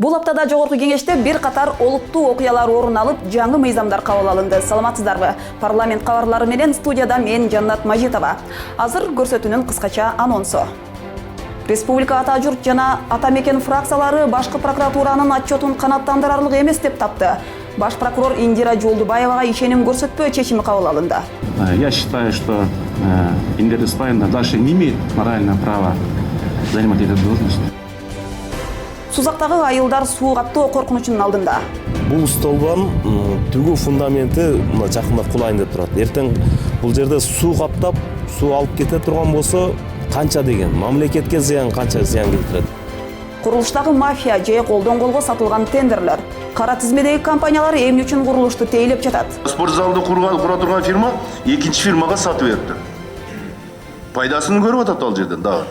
Бул аптада жогорку кеңеште бир катар олуттуу окуялар орун алып, жаңы мыйзамдар кабыл алынды. Саламатсыздарбы? Парламент кабарлары менен студияда мен Жаннат Мажитова. Азыр көрсөтүүнүн кыскача анонсу. Республика ата журт жана ата мекен фракциялары башкы прокуратуранын отчетун канааттандырарлык эмес деп тапты. Баш прокурор Индира Жолдубаевага ишеним көрсөтпөө чечими кабыл алынды. Я считаю, что Индира Жолдубаева дальше не имеет морального права занимать эту должность. Сузактагы айылдар суу каптоо коркунучунун алдында. Бул столбан түгүү фундаменти жакында кулайын деп турат. Эртең бул жерде суу каптап, суу алып кете турган болсо, канча деген мамлекетке зыян, канча зыян келтирет. Курулуштагы мафия же колдон колго сатылган тендерлер. Кара тизмедеги компаниялар эмне үчүн курулушту тейлеп жатат? Спорт залды кура турган фирма экинчи фирмага сатып берипти. Пайдасын көрүп атат ал жерден дагы.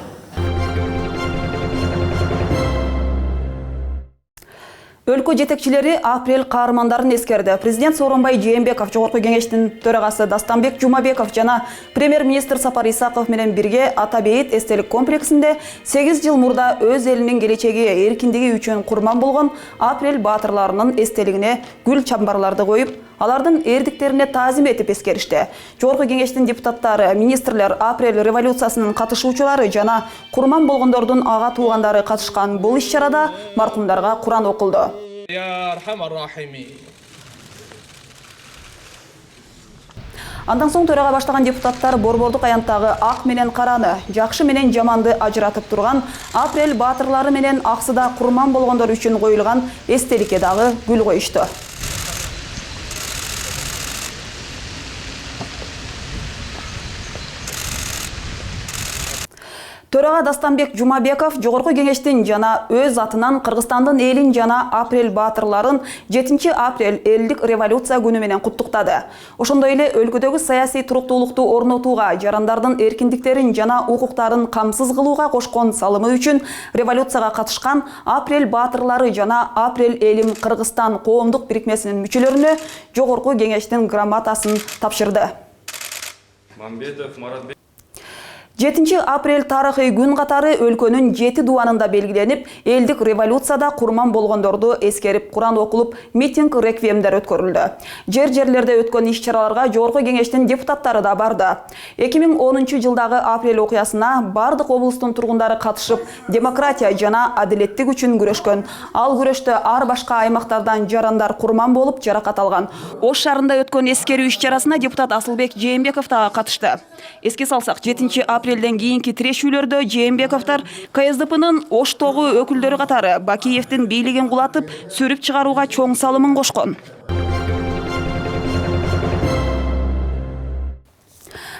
Өлкө жетекчилери апрель каармандарын эскерди. Президент Сооронбай Жээнбеков, жогорку кеңештин төрагасы Дастамбек Жумабеков жана премьер-министр Сапар Исаков менен бирге Ата бейит эстелик комплексинде 8 жыл мурда өз элинин келечеги, эркиндиги үчүн курман болгон апрель баатырларынын эстелигине гүл чамбарларды коюп, алардын эрдиктерине таазим этип эскеришти. Жогорку кеңештин депутаттары, министрлер, апрель революциясынын катышуучулары жана курман болгондордун ага туугандары катышкан бул иш-чарада маркумдарга Куран окулду. Андан соң төрага баштаган депутаттар борбордук аянттагы ак менен караны, жакшы менен жаманды ажыратып турган апрель баатырлары менен аксыда курман болгондор үчүн коюлган эстеликке дагы гүл коюшту. Төрага Дастамбек Жумабеков жогорку кеңештин жана өз атынан Кыргызстандын элин жана апрель баатырларын 7 апрель элдик революция күнү менен куттуктады. Ошондой эле өлкөдөгү саясий туруктуулукту орнотууга, жарандардын эркиндиктерин жана укуктарын камсыз кылууга кошкон салымы үчүн революцияга катышкан апрель баатырлары жана апрель элим Кыргызстан коомдук бирикмесинин мүчөлөрүнө жогорку кеңештин грамотасын тапшырды. 7 апрель тарыхый күн катары өлкөнүн 7 дубанында белгиленип, элдик революцияда курман болгондорду эскерип, Куран окулуп, митинг, реквиемдер өткөрүлдү. Жер-жерлерде өткөн иш-чараларга жогорку кеңештин депутаттары да барды. 2010 жылдагы апрель окуясына бардык облустун тургундары катышып, демократия жана адилеттик үчүн күрөшкөн. Ал күрөштө ар башка аймактардан жарандар курман болуп, жаракат алган. Ош шаарында өткөн эскерүү иш-чарасына депутат Асылбек Жээнбеков да катышты. Эске салсак, 7 апрелден кийинки тирешүүлөрдө Жээнбековдор КСДПнын Оштогу өкүлдөрү катары Бакиевдин бийлигин кулатып, сүрүп чыгарууга чоң салымын кошкон.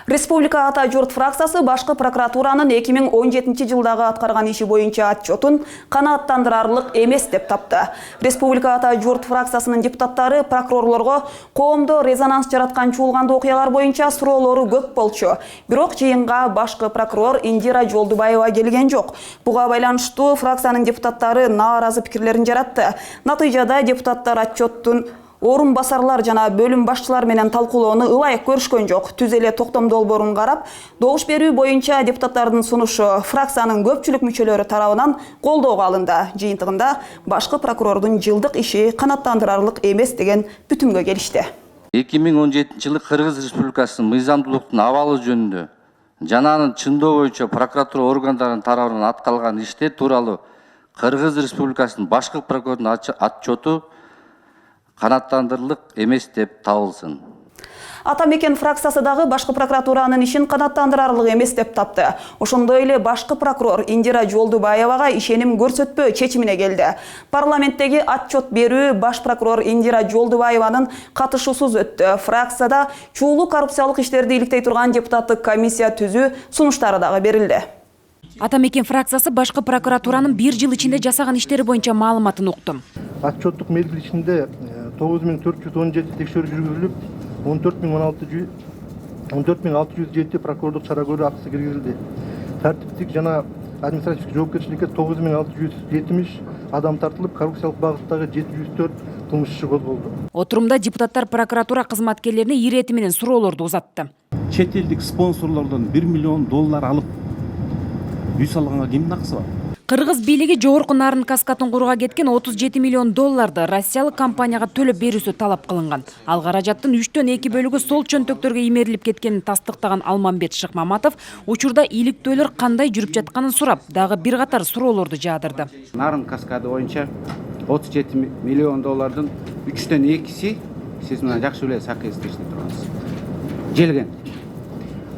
Республика ата журт фракциясы башкы прокуратуранын 2017 жылдагы аткарган иши боюнча отчетун канааттандырарлык эмес деп тапты. Республика ата журт фракциясынын депутаттары прокурорлорго коомдо резонанс жараткан чуулгандуу окуялар боюнча суроолору көп болчу. Бирок жыйынга башкы прокурор Индира Жолдубаева келген жок. Буга байланыштуу фракциянын депутаттары нааразы пикирлерин жаратты. Натыйжада депутаттар отчеттун орун басарлар жана бөлүм башчылар менен талкуулоону ылайык көрүшкөн жок. Түз эле токтом долбоорун карап, добуш берүү боюнча депутаттардын сунушу фракциянын көпчүлүк мүчөлөрү тарабынан колдоого алынды. Жыйынтыгында башкы прокурордун жылдык иши канааттандырарлык эмес деген бүтүмгө келишти. 2017 жылы Кыргыз Республикасынын мыйзамдуулуктун абалы жөнүндө жана анын чындоо боюнча прокуратура органдарынын тарабынан аткарылган иштер тууралуу Кыргыз Республикасынын башкы прокурордун отчету канааттандырарлык эмес деп табылсын. Ата мекен фракциясы дагы башкы прокуратуранын ишин канааттандырарлык эмес деп тапты. Ошондой эле башкы прокурор Индира Жолдубаевага ишеним көрсөтпөө чечимине келди. Парламенттеги отчет берүү баш прокурор Индира Жолдубаеванын катышуусуз өттү. Фракцияда чуулуу коррупциялык иштерди иликтей турган депутаттык комиссия түзүү сунуштары дагы берилди. Ата мекен фракциясы башкы прокуратуранын 1 жыл ичинде жасаган иштери боюнча маалыматын укту. Отчеттук мезгил ичинде 9417 текшерүү жүргүзүлүп, 14607 прокурорлук чара көрүү акысы киргизилди. Тартиптик жана административдик жоопкерчиликке 9670 адам тартылып, коррупциялык багыттагы 704 кылмыш иши козголду. Отурумда депутаттар прокуратура кызматкерлерине ирети менен суроолорду узатты. Чет элдик спонсорлордон $1 миллион алып үй салганга кимдин акысы бар? Кыргыз бийлиги жогорку нарын каскатын курууга кеткен 37 миллион долларды россиялык компанияга төлөп берүүсү талап кылынган. Ал каражаттын 3/2 бөлүгү сол чөнтөктөргө имерилип кеткенин тастыктаган Алмамбет Шыкмаматов учурда иликтөөлөр кандай жүрүп жатканын сурап, дагы бир катар суроолорду жаадырды. Нарын каскады боюнча 37 миллион доллардын 3/2 сиз мына жакшы билесиз, акыйсыз иштеп тургансыз. Желген.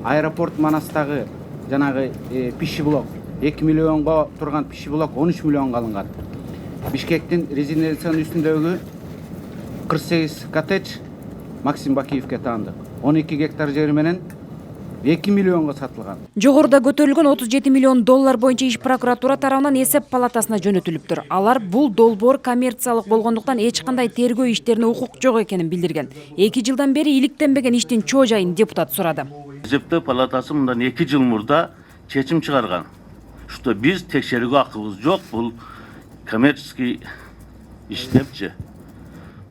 Аэропорт Манастагы жанагы пищи блок 2 миллионго турган пищи блок 13 миллионго алынган. Бишкектин резиденциянын үстүндөгү 48 коттедж Максим Бакиевке таандык. 12 гектар жери менен 2 миллионго сатылган. Жогоруда көтөрүлгөн 37 миллион доллар боюнча иш прокуратура тарабынан эсеп палатасына жөнөтүлүптүр. Алар бул долбоор коммерциялык болгондуктан эч кандай тергөө иштерине укук жок экенин билдирген. 2 жылдан бери иликтенбеген иштин чоо жайын депутат сурады. Эсептөө палатасы мындан 2 жыл мурда чечим чыгарган. Что биз текшерүүгө акыбыз жок, бул коммерческий иштепчи.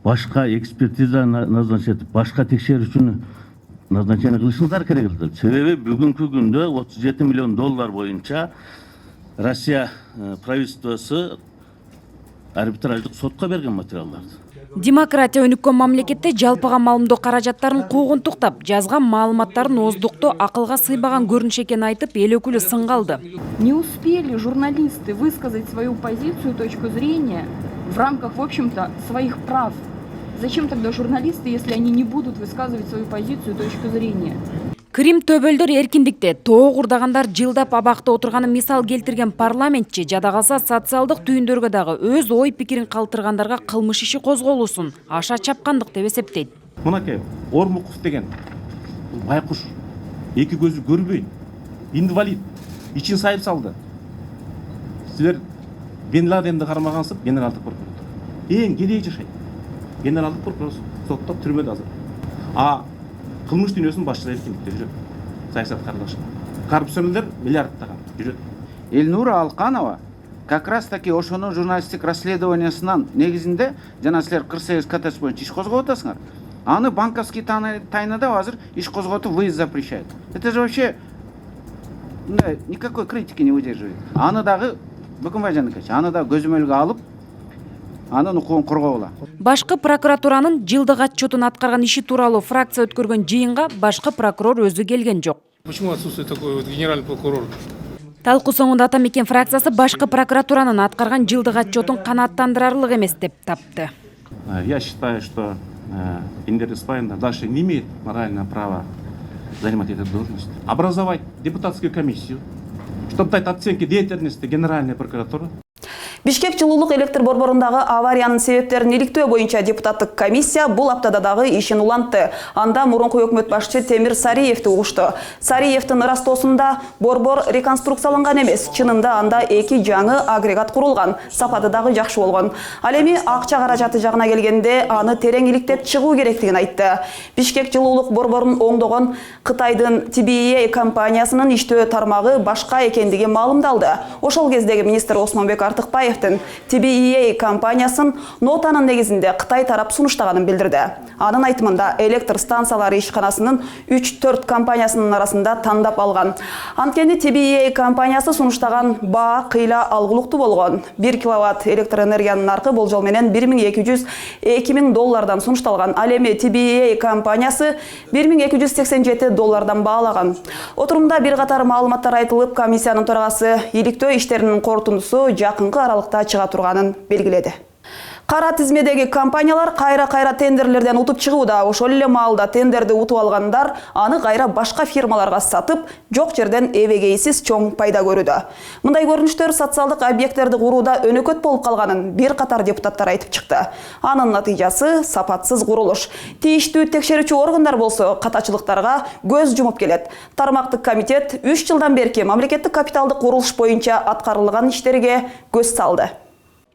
Башка экспертиза назначет, башка текшерүүчүнү назначение кылышыңыздар керек. Себеби бүгүнкү күндө 37 миллион доллар боюнча Россия правительствосу арбитраждык сотко берген материалдарды. Демократия өнүккөн мамлекетте жалпыга маалымдоо каражаттарын куугунтуктап, жазган маалыматтарын оздуктоо акылга сыйбаган көрүнүш экенин айтып, эл өкүлү сынгалды. Не успели журналисты высказать свою позицию, точку зрения в рамках, в общем-то, своих прав. Зачем тогда журналисты, если они не будут высказывать свою позицию, точку зрения? Крим төбөлдөр эркиндикте, тоо курдагандар жылдап абакта отурганын мисал келтирген парламентчи жада калса социалдык түйүндөргө дагы өз ой пикирин калтыргандарга кылмыш иши козголуусун аша чапкандык деп эсептейт. Мынакей Ормуков деген байкуш, эки көзү көрбөйт, инвалид, ичин сайып салды. Силер Бен Ладенди кармагансыз, генералдык прокурор. Эң кедей жашайт. Генералдык прокурор соттоп түрмөдө азыр. Кылмыш дүйнөсүнүн башчылары эркиндикте жүрөт. Саясат каралашып. Коррупционерлер миллиардтаган жүрөт. Элнура Алканова как раз таки ошонун журналисттик расследованиясынан негизинде жана силер 48 коттедж боюнча иш козгоп атасыңар. Аны банковский тайнада азыр иш козготуп выезд запрещает. Это же вообще никакой критики не выдерживает. Аны дагы Бөкөнбай Жаныкевич, аны да көзөмөлгө алып, анын укугун коргогула. Башкы прокуратуранын жылдык отчетун аткарган иши тууралуу фракция өткөргөн жыйынга башкы прокурор өзү келген жок. Почему отсутствует такой генеральный прокурор? Талкуу соңунда Ата Мекен фракциясы башкы прокуратуранын аткарган жылдык отчетун канааттандырарлык эмес деп тапты. Я считаю, что Индира Испаевна дальше не имеет морального права занимать эту должность. Образовать депутатскую комиссию, чтобы дать оценки деятельности Генеральной прокуратуры. Бишкек жылуулук электр борборундагы авариянын себептерин иликтөө боюнча депутаттык комиссия бул аптада дагы ишин улантты. Анда мурунку өкмөт башчы Темир Сариевди угушту. Сариевдин ырастоосунда борбор реконструкцияланган эмес, чынында анда 2 жаңы агрегат курулган, сапаты дагы жакшы болгон. Ал эми акча каражаты жагына келгенде аны терең иликтеп чыгуу керектигин айтты. Бишкек жылуулук борборун оңдогон Кытайдын TBEA компаниясынын иштөө тармагы башка экендиги маалымдалды. Ошол кездеги министр Осмонбек Артыкбаев TBEA компаниясын нотанын негизинде Кытай тарап сунуштаганын билдирди. Анын айтымында электр станциялары ишканасынын 3-4 компаниясынын арасында тандап алган. Анткени TBEA компаниясы сунуштаган баа кыйла алгылыктуу болгон. 1 киловатт электр энергиянын наркы болжол менен 1200-2000 доллардан сунушталган. Ал эми TBEA компаниясы 1287 доллардан баалаган. Отурумда бир катар маалыматтар айтылып, комиссиянын төрагасы иликтөө иштеринин корутундусу жакынкы аралыкта чыга турганын белгиледи. Кара тизмедеги компаниялар кайра тендерлерден утуп чыгууда. Ошол эле маалда тендерди утуп алгандар аны кайра башка фирмаларга сатып, жок жерден эбегейсиз чоң пайда көрүүдө. Мындай көрүнүштөр социалдык объекттерди курууда өнөкөт болуп калганын бир катар депутаттар айтып чыкты. Анын натыйжасы сапатсыз курулуш. Тийиштүү текшерүүчү органдар болсо катачылыктарга көз жумуп келет. Тармактык комитет 3 жылдан берки мамлекеттик капиталдык курулуш боюнча аткарылган иштерге көз салды.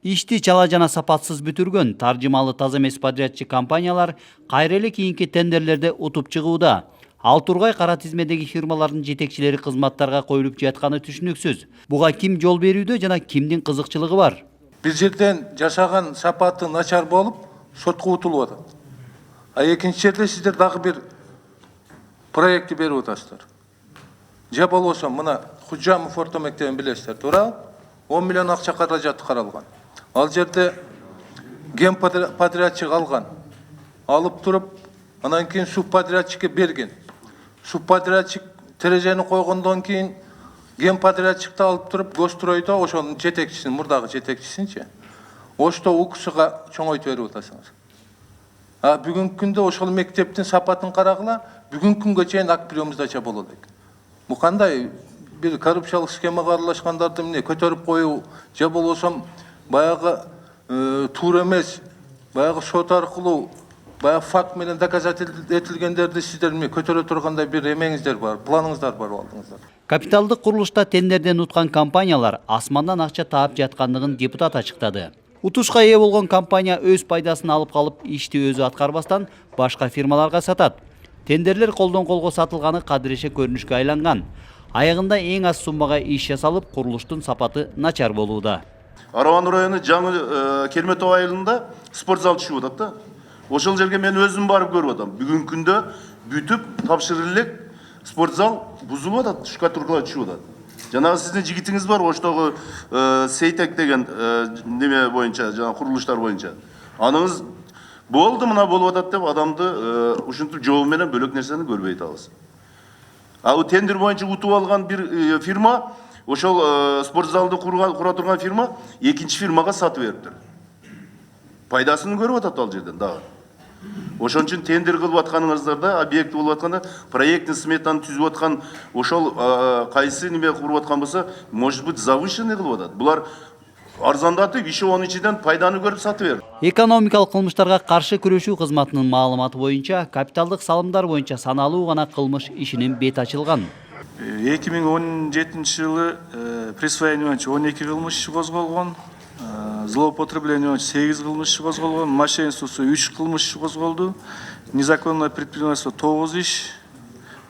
Ишти чала жана сапатсыз бүтүргөн таржымалы таза эмес подрядчы компаниялар кайра эле кийинки тендерлерде утуп чыгууда. Ал тургай кара тизмедеги фирмалардын жетекчилери кызматтарга коюлуп жатканы түшүнүксүз. Буга ким жол берүүдө жана кимдин кызыкчылыгы бар? Бир жерден жашаган сапаты начар болуп, сотко утулуп атат. А экинчи жерде сиздер дагы бир проектти берип атасыздар. Же болбосо мына Худжамов орто мектебин билесиздер, туура? 10 миллион акча каражаты каралган. Ал жерде ген подрядчик алган. Алып туруп, анан кийин субподрядчикке берген. Субподрядчик терезени койгондон кийин ген подрядчикти алып туруп, Гостройдо ошонун жетекчисин, мурдагы жетекчисинчи, ошто УКСга чоңойтуп берип атасыңыз. Бүгүнкү күндө ошол мектептин сапатын карагыла, бүгүнкү күнгө чейин акт приемуздача болот элек. Бул кандай бир коррупциялык схемага аралашкандарды эмне көтөрүп коюу, же болбосо баягы туура эмес, баягы сот аркылуу, баягы факт менен доказательство этилгендерди сиздер эмне көтөрө тургандай бир эмеңиздер бар, планыңыздар бар алдыңыздар. Капиталдык курулушта тендерден уткан компаниялар асмандан акча таап жаткандыгын депутат ачыктады. Утушка ээ болгон компания өз пайдасын алып калып, ишти өзү аткарбастан башка фирмаларга сатат. Тендерлер колдон колго сатылганы кадыреше көрүнүшкө айланган. Аягында эң аз суммага иш жасалып, курулуштун сапаты начар болууда. Араван району жаңы Керметов айылында спорт зал түшүп атат да. Ошол жерге мен өзүм барып көрүп атам. Бүгүнкү күндө бүтүп тапшырылып элек спорт зал бузулуп атат, шкатуркалар түшүп атат. Жанагы сиздин жигитиңиз бар, оштогу Сейтек деген неме боюнча, жана курулуштар боюнча. Аныңыз болду мына болуп атат деп адамды ушинтип жобу менен бөлөк нерсени көрбөй атабыз. Ал тендер боюнча утуп алган бир фирма, ошол спорт залды кура турган фирма экинчи фирмага сатып бериптир. Пайдасын көрүп атат ал жерден дагы. Ошон үчүн тендер кылып атканыңыздарда, объект болуп атканда, проектный сметаны түзүп аткан, ошол кайсы неме куруп аткан болсо, может быть, завышенный кылып атат. Булар арзандатып, иши онун ичинен пайданы көрүп сатып берет. Экономикалык кылмыштарга каршы күрөшүү кызматынын маалыматы боюнча, капиталдык салымдар боюнча саналуу гана кылмыш ишинин бет ачылган. 2017 жылы присвоение боюнча 12 кылмыш козголгон, злоупотребление боюнча 8 кылмыш козголгон, мошенничество 3 кылмыш козголду, незаконное предпринимательство 9 иш,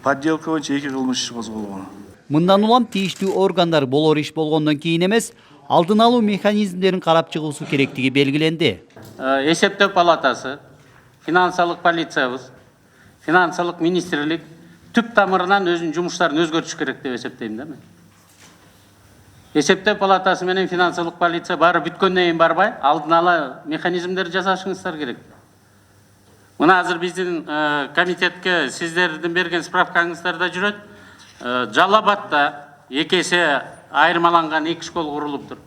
подделка боюнча 2 кылмыш козголгон. Мындан улам тийиштүү органдар болор иш болгондон кийин эмес, алдын алуу механизмдерин карап чыгуусу керектиги белгиленди. Эсептөө палатасы, финансылык полициябыз, финансылык министрлик түп тамырынан өзүнүн жумуштарын өзгөртүш керек деп эсептейм да мен. Эсептөө палатасы менен финансылык полиция баары бүткөндөн кийин барбай, алдын ала механизмдер жасашыңыздар керек. Мына азыр биздин комитетке сиздердин берген справкаңыздарда жүрөт. Жалал Абадта 2 эсе айырмаланган 2 школ курулуптур.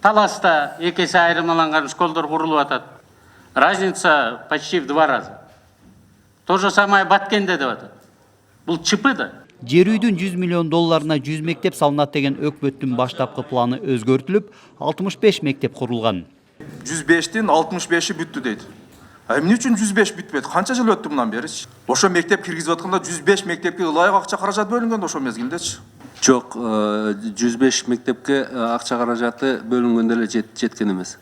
Таласта 2 эсе айырмаланган школдор курулуп атат. Разница почти в 2 раза. То же самое Баткенде деп атат. Бул чипы да. Жер үйдүн 100 миллион долларына 100 мектеп салынат деген өкмөттүн баштапкы планы өзгөртүлүп, 65 мектеп курулган. 105тен 65-и бүттү дейт. Эмне үчүн 105 бүтпөдү? Канча жыл өттү мындан бери? Ошо мектеп киргизип атканда 105 мектепке ылайык акча каражат бөлүнгөн ошо мезгилдечи. Жок, 105 мектепке акча каражаты бөлүнгөн деле жеткен эмес.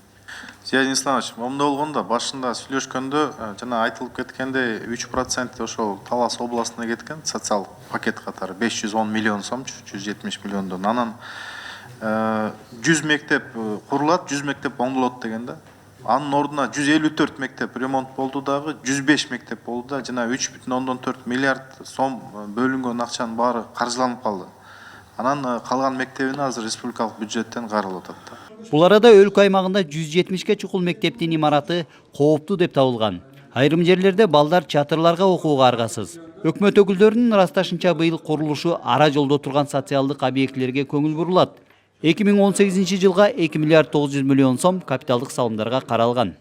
Зиядин Исламович, момунда болгондо башында сүйлөшкөндө жана айтылып кеткенде 3% ошол Талас областына кеткен социал пакет катары 510 миллион сомчу, 170 миллиондон. Анан 100 мектеп курулат, 100 мектеп оңдолот деген да. Анын ордуна 154 мектеп ремонт болду дагы, 105 мектеп болду да, жана 3,4 миллиард сом бөлүнгөн акчанын баары каржыланып калды. Анан калган мектебине азыр республикалык бюджеттен каралып атат. Бул арада өлкө аймагында 170ке чукул мектептин имараты кооптуу деп табылган. Айрым жерлерде балдар чатырларга окууга аргасыз. Өкмөт өкүлдөрүнүн ырасташынча быйыл курулушу ара жолдо турган социалдык объектилерге көңүл бурулат. 2018 жылга 2 миллиард 900 миллион сом капиталдык салымдарга каралган.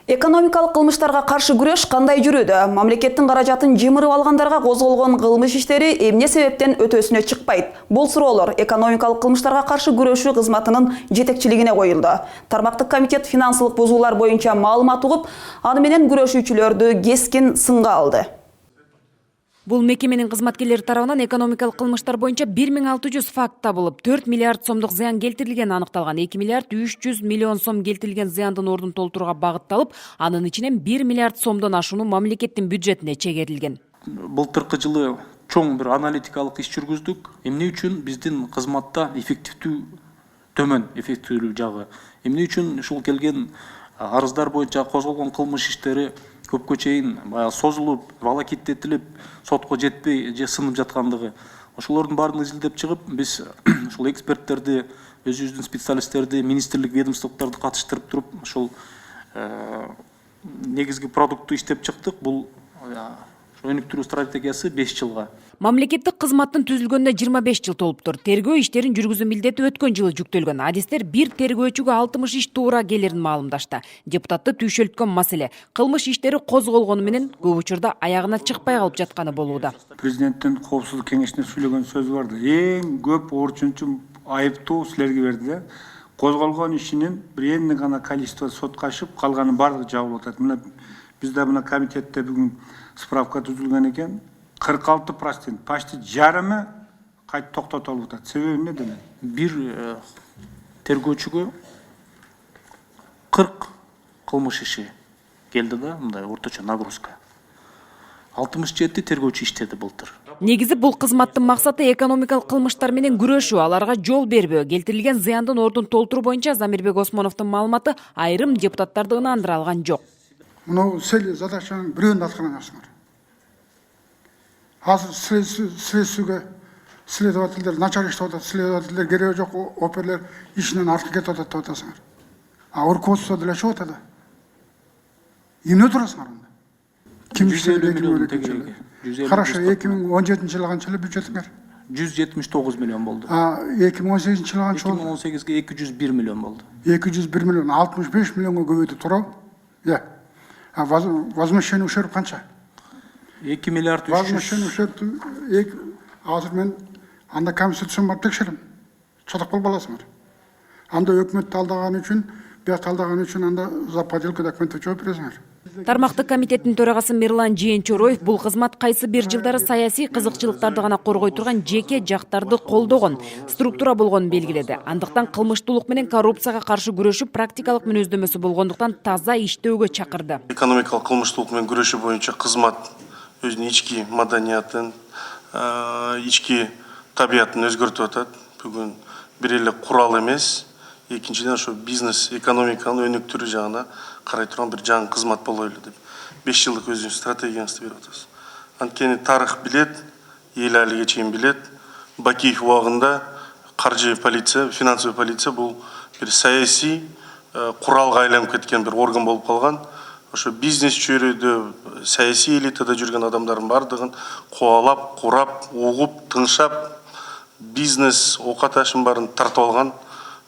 Экономикалык кылмыштарга каршы күрөш кандай жүрүүдө? Мамлекеттин каражатын жымырып алгандарга козголгон кылмыш иштери эмне себептен өтөсүнө чыкпайт? Бул суроолор экономикалык кылмыштарга каршы күрөшүү кызматынын жетекчилигине коюлду. Тармактык комитет финансылык бузуулар боюнча маалымат угуп, аны менен күрөшүүчүлөрдү кескин сынга алды. Бул мекеменин кызматкерлери тарабынан экономикалык кылмыштар боюнча 1600 факт табылып, 4 миллиард сомдук зыян келтирилгени аныкталган. 2 миллиард 300 миллион сом келтирилген зыяндын ордун толтурууга багытталып, анын ичинен 1 миллиард сомдон ашууну мамлекеттин бюджетине чегерилген. Былтыркы жылы чоң бир аналитикалык иш жүргүздүк. Эмне үчүн биздин кызматта эффективдүү төмөн, эффективдүү жагы. Эмне үчүн ушул келген арыздар боюнча козголгон кылмыш иштери көпкө чейин созулуп, волокиттетилип, сотко жетпей же сынып жаткандыгы. ошолордун баарын изилдеп чыгып, биз ошол эксперттерди, өзүбүздүн специалисттерди, министрлик, ведомстволорду катыштырып туруп, ошол негизги продукту иштеп чыктык. Бул өнүктүрүү стратегиясы 5 жылга. Мамлекеттик кызматтын түзүлгөнүнө 25 жыл толуптур. Тергөө иштерин жүргүзүү милдети өткөн жылы жүктөлгөн. Адистер бир тергөөчүгө 60 иш туура келерин маалымдашты. Депутатты түйшөлткөн маселе кылмыш иштери козголгону менен көп учурда аягына чыкпай калып жатканы болууда. Президенттин коопсуздук кеңешинде сүйлөгөн сөзү бар да. Эң көп орчунчу айыптоо силерге берди да. Козголгон ишинин бир энне гана количество сотко ашып, калганы баардыгы жабылып атат. Мына бизде мына комитетте бүгүн справка түзүлгөн экен. 46%, почти жарымы кайта токтотулуп атат. Себеби эмнеде? Бир тергөөчүгө 40 кылмыш иши келди да, мындай орточо нагрузка. 67 тергөөчү иштеди былтыр. Негизи бул кызматтын максаты экономикалык кылмыштар менен күрөшүү, аларга жол бербөө. Келтирилген зыяндын ордун толтуруу боюнча Замирбек Осмоновдун маалыматы айрым депутаттарды ынандыра алган жок. Мына задачанын бирөөнү аткарган жаксыңар. Азыр следствиеге следовательдер начар иштеп атат, следовательдер кереги жок, оперлер ишинен артып кетип атат деп атасыңар. А руководство деле чыгып атат. Эмне турасыңар анда? Ким иштеген? Хорошо, 2017 жылы канча эле бюджетиңер? 179 миллион болду. 2018 жылы канча болду? 2018ге 201 миллион болду. 201 миллион, 65 миллионго көбөйтүп туруп. Возмещение ущерб канча? 2 миллиард 300. Возмещение ущерб азыр мен анда конституцион бар текшерим. Чатак болуп аласыңар. Анда өкмөттү алдаган үчүн, биякта алдаган үчүн анда за подделку документти жооп бересиңер. Тармактык комитеттин төрагасы Мирлан Жээнчороев бул кызмат кайсы бир жылдары саясий кызыкчылыктарды гана коргой турган жеке жактарды колдогон структура болгонун белгиледи. Андыктан кылмыштуулук менен коррупцияга каршы күрөшүү практикалык мүнөздөмөсү болгондуктан таза иштөөгө чакырды. Экономикалык кылмыштуулук менен күрөшүү боюнча кызмат өзүнүн ички маданиятын, ички табиятын өзгөртүп атат. Бүгүн бир эле курал эмес, экинчиден ошо бизнес, экономиканын өнүктүрүү жагына карай турган бир жаңы кызмат болойлу деп 5 жылдык өзүнүн стратегияңызды берип атасыз. Анткени тарых билет, эл алиге чейин билет. Бакиев убагында каржы полиция, финансовый полиция бул бир саясий куралга айланып кеткен бир орган болуп калган. Ошо бизнес чөйрөдө, саясий элитада жүргөн адамдардын бардыгын кубалап, курап, угуп, тыңшап, бизнес окаташын барын тартып алган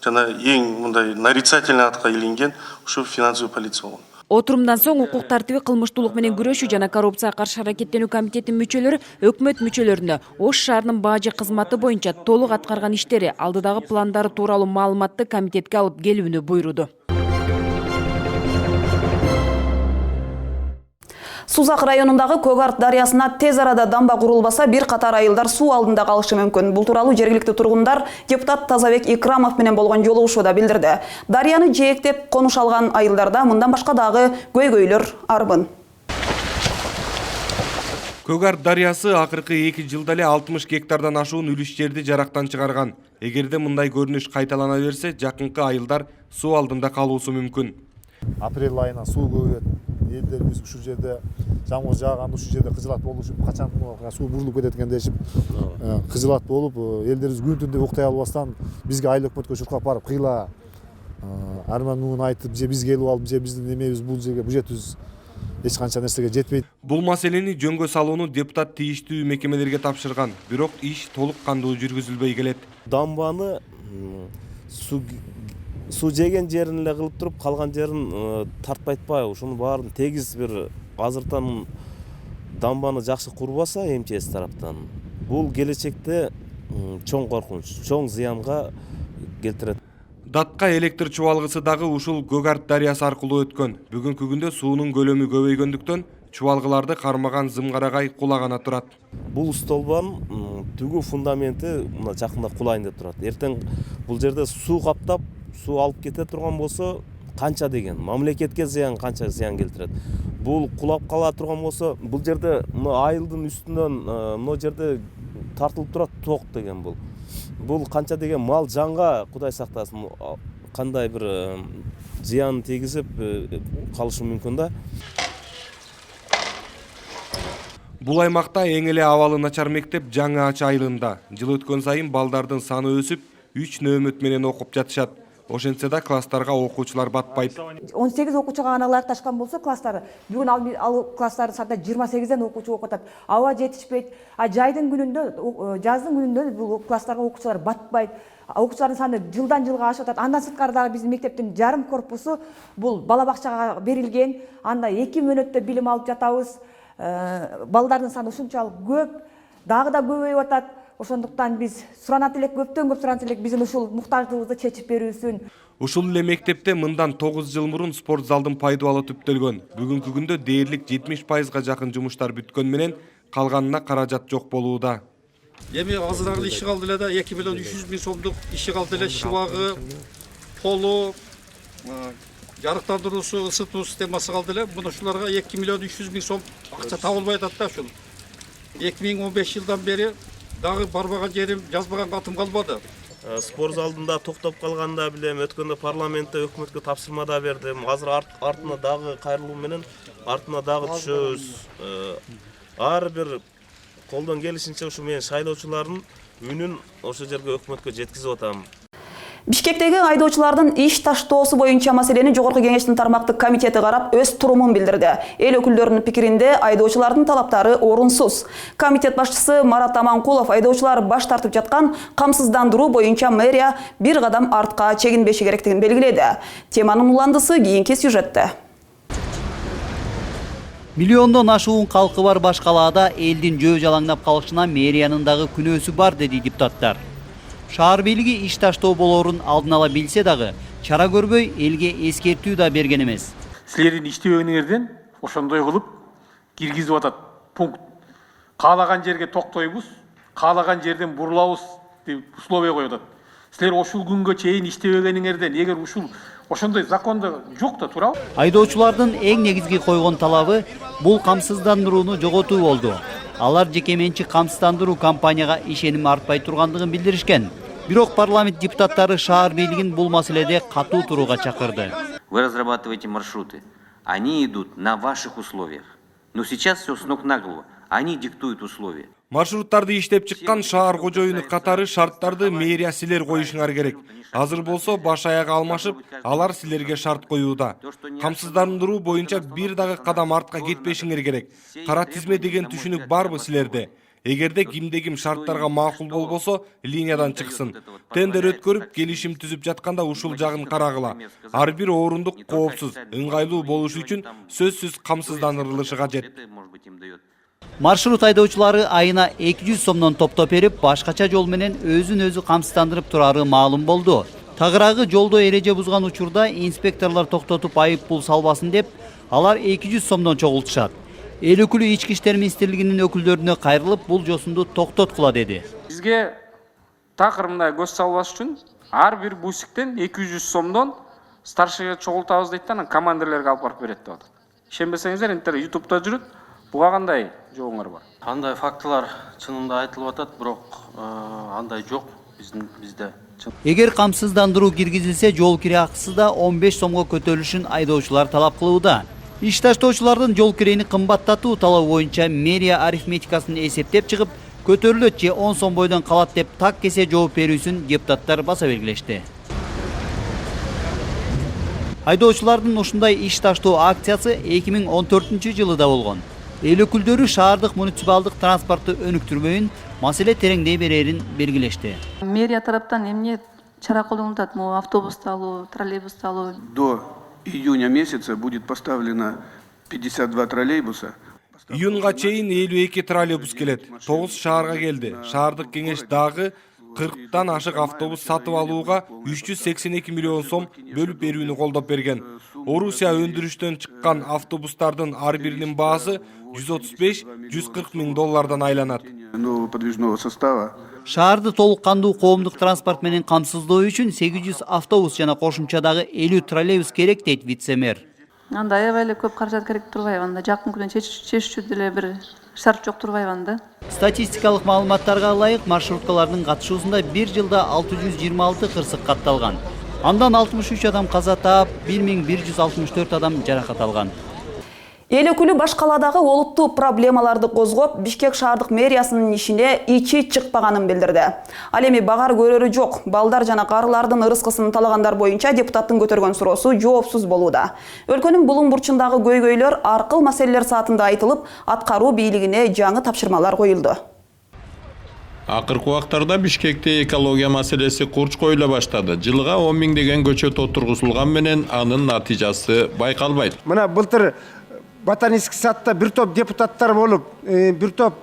жана эң мындай нарицательный атка илинген ушу финансовый полиция болгон. Отурумдан соң укук тартиби, кылмыштуулук менен күрөшүү жана коррупцияга каршы аракеттенүү комитетинин мүчөлөрү өкмөт мүчөлөрүнө Ош шаарынын бажы кызматы боюнча толук аткарган иштери, алдыдагы пландары тууралуу маалыматты комитетке алып келүүнү буйруду. Сузак районундагы Көгарт дарыясына тез арада дамба курулбаса, бир катар айылдар суу алдында калышы мүмкүн. Бул тууралуу жергиликтүү тургундар депутат Тазабек Икрамов менен болгон жолугушууда билдирди. Дарыяны жээктеп конуш алган айылдарда мындан башка дагы көйгөйлөр арбын. Көгарт дарыясы акыркы 2 жылда эле 60 гектардан ашуун үлүш жерди жарактан чыгарган. Эгерде мындай көрүнүш кайталана берсе, жакынкы айылдар суу алдында калуусу мүмкүн. Апрель айынан суу көбөйөт. Элдерибиз ушул жерде жамгыр жааганда ушул жерде кыжылат болушуп, качан суу бурулуп кетет экен дешип, кыжылат болуп, элдерибиз күн түндө уктай албастан бизге айыл өкмөткө чуркап барып кыйла арман муун айтып, же биз келип алып, же биздин эмебиз бул жерге бюджетибиз эч канча нерсеге жетпейт. Бул маселени жөнгө салууну депутат тийиштүү мекемелерге тапшырган, бирок иш толук кандуу жүргүзүлбөй келет. Дамбаны суу жеген жерин эле кылып туруп, калган жерин тартпай атпайбы, ушунун баарын тегиз бир азыртан дамбаны жакшы курбаса МЧС тараптан, бул келечекте чоң коркунуч, чоң зыянга келтирет. Датка электр чубалгысы дагы ушул Көгарт дарыясы аркылуу өткөн. Бүгүнкү күндө суунун көлөмү көбөйгөндүктөн чубалгыларды кармаган зымгарагай кулагана турат. Бул столбанын түгүү фундаменти мына жакында кулайын деп турат. Эртең бул жерде суу каптап, суу алып кете турган болсо канча деген, мамлекетке зыян, канча зыян келтирет. Бул кулап кала турган болсо, бул жерде мына айылдын үстүнөн мына жерде тартылып турат ток деген бул. Бул канча деген мал жанга, Кудай сактасын, кандай бир зыян тийгизип калышы мүмкүн да. Бул аймакта эң эле абалы начар мектеп Жаңы Ачы айылында. Жыл өткөн сайын балдардын саны өсүп, 3 нөөмөт менен окуп жатышат. Ошентсе да класстарга окуучулар батпайт. 18 окуучуга гана ылайыкташкан болсо класстары, бүгүн ал класстардын саны 28ден окуучу окуп атат. Аба жетишпейт. Жайдын күнүндө, жаздын күнүндө бул класстарга окуучулар батпайт. Окуучулардын саны жылдан жылга ашып атат. Андан сырткары биздин мектептин жарым корпусу бул бала бакчага берилген. Анда 2 мөөнөттө билим алып жатабыз. Балдардын саны ушунчалык көп, дагы да көбөйүп атат. Ошондуктан биз суранат элек, көптөн көп суранат элек биздин ушул муктаждыгыбызды чечип берүүсүн. Ушул эле мектепте мындан 9 жыл мурун спорт залдын пайдубалы түптөлгөн. Бүгүнкү күндө дээрлик 70%га жакын жумуштар бүткөн менен калганына каражат жок болууда. Эми азырагы иши калды эле да 2 миллион 300 миң сомдук иши калды эле, шыбагы, полу, жарыктандыруусу, ысытуу системасы калды эле. Мына ушуларга 2 миллион 300 миң сом акча табылбай атат да ушул. 2015 жылдан бери дагы барбаган жерим, жазбаган катым калбады. Спорт залында токтоп калганда билем, өткөндө парламентте өкмөткө тапшырма да бердим. Азыр артына дагы кайрылуу менен артына дагы түшөбүз. Ар бир колдон келишинче ушу менен шайлоочулардын үнүн ошол жерге өкмөткө жеткизип атам. Бишкектеги айдоочулардын иш таштоосу боюнча маселени Жогорку Кеңештин тармактык комитети карап өз турумун билдирди. Эл өкүлдөрүнүн пикиринде айдоочулардын талаптары орунсуз. Комитет башчысы Марат Аманкулов айдоочулар баш тартып жаткан камсыздандыруу боюнча мэрия бир кадам артка чегинбеши керектигин белгиледи. Теманын уландысы кийинки сюжетте. Миллиондон ашуун калкы бар баш калаада элдин жөө жалаңдап калышына мэриянын дагы күнөөсү бар, деди депутаттар. Шаар бийлиги иш таштоо болоорун алдын ала билсе дагы, чара көрбөй элге эскертүү да берген эмес. Силердин иштебегиңерден ошондой кылып киргизип атат. Пункт. Каалаган жерге токтойбуз, каалаган жерден бурулабыз деп условия коюп атат. Силер ушул күнгө чейин иштебегениңерден эгер ушул ошондой закондо жок да турабы? Айдоочулардын эң негизги койгон талабы бул камсыздандырууну жоготуу болду. Алар жеке менчик камсыздандыруу компанияга ишеним артпай тургандыгын билдиришкен. Бирок парламент депутаттары шаар бийлигин бул маселеде катуу турууга чакырды. Вы разрабатываете маршруты, они идут на ваших условиях. Но сейчас все с ног на голову, они диктуют условия. Маршруттарды иштеп чыккан шаар кожоюну катары шарттарды мэрия силер коюшуңар керек. Азыр болсо баш аяк алмашып, алар силерге шарт коюуда. Камсыздандыруу боюнча бир дагы кадам артка кетпешиңер керек. Кара тизме деген түшүнүк барбы силерде? Эгерде кимде ким шарттарга макул болбосо, линиядан чыксын. Тендер өткөрүп, келишим түзүп жатканда ушул жагын карагыла. Ар бир орундук коопсуз, ыңгайлуу болушу үчүн сөзсүз камсыздандырылышы кажет. Маршрут айдоочулары айына 200 сомдон топтоп берип, башкача жол менен өзүн өзү камсыздандырып турары маалым болду. Тагыраагы жолдо эреже бузган учурда инспекторлор токтотуп айып пул салбасын деп, алар 200 сомдон чогултушат. Эл өкүлү Ички иштер министрлигинин өкүлдөрүнө кайрылып, бул жосунду токтоткула деди. Бизге такыр мындай көз салбаш үчүн ар бир бусиктен 200 сомдон старшыга чогултабыз дейт да, анан командирлерге алып барып берет деп атат. Ишенбесеңиздер, интернет YouTube'да жүрөт. Буга кандай жоогуңар бар? Андай фактылар чынында айтылып атат, бирок андай жок бизде. Эгер камсыздандыруу киргизилсе, жол кире акысы да 15 сомго көтөрүлүшүн айдоочулар талап кылууда. Иш таштоочулардын жол кирени кымбаттатуу талабы боюнча мэрия арифметикасын эсептеп чыгып, көтөрүлөт же 10 сом бойдон калат деп так кесе жооп берүүсүн депутаттар баса белгилешти. Айдоочулардын ушундай иш таштоо акциясы 2014 жылы да болгон. Эл өкүлдөрү шаардык муниципалдык транспорту өнүктүрбөйүн, маселе тереңдей берерин белгилешти. Мэрия тараптан эмне чара колдонулат? Автобусту алуу, троллейбусту алуу. До июня месяца будет поставлено 52 троллейбуса. Июнга чейин 52 троллейбус келет. 9 шаарга келди. Шаардык кеңеш дагы 40тан ашык автобус сатып алууга 382 миллион сом бөлүп берүүнү колдоп берген. Орусия өндүрүштөн чыккан автобустардын ар биринин баасы 135-140 миң доллардан айланат. Нового подвижного состава. Шаарды толук кандуу коомдук транспорт менен камсыздоо үчүн 800 автобус жана кошумчадагы 50 троллейбус керек дейт вице-мэр. Анда аябай эле көп каражат керек турбайбы? Анда жакын күндөн чечүүчү деле бир шарт жок турбайбы анда? Статистикалык маалыматтарга ылайык маршруткалардын катышуусунда бир жылда 626 кырсык катталган. Андан 63 адам каза таап, 1164 адам жаракат алган. Эл өкүлү баш каладагы олуттуу проблемаларды козгоп, Бишкек шаардык мэриясынын ишине ичи чыкпаганын билдирди. Ал эми багар көрөрү жок, балдар жана карылардын ырыскысын талагандар боюнча депутаттын көтөргөн суроосу жоопсуз болууда. Өлкөнүн булуң бурчундагы көйгөйлөр аркыл маселелер саатында айтылып, аткаруу бийлигине жаңы тапшырмалар коюлду. Акыркы убактарда Бишкекте экология маселеси курч коюла баштады. Жылга 10 миңдеген көчөт отургузулган менен анын натыйжасы байкалбайт. Мына былтыр Ботанический садта бир топ депутаттар болуп, бир топ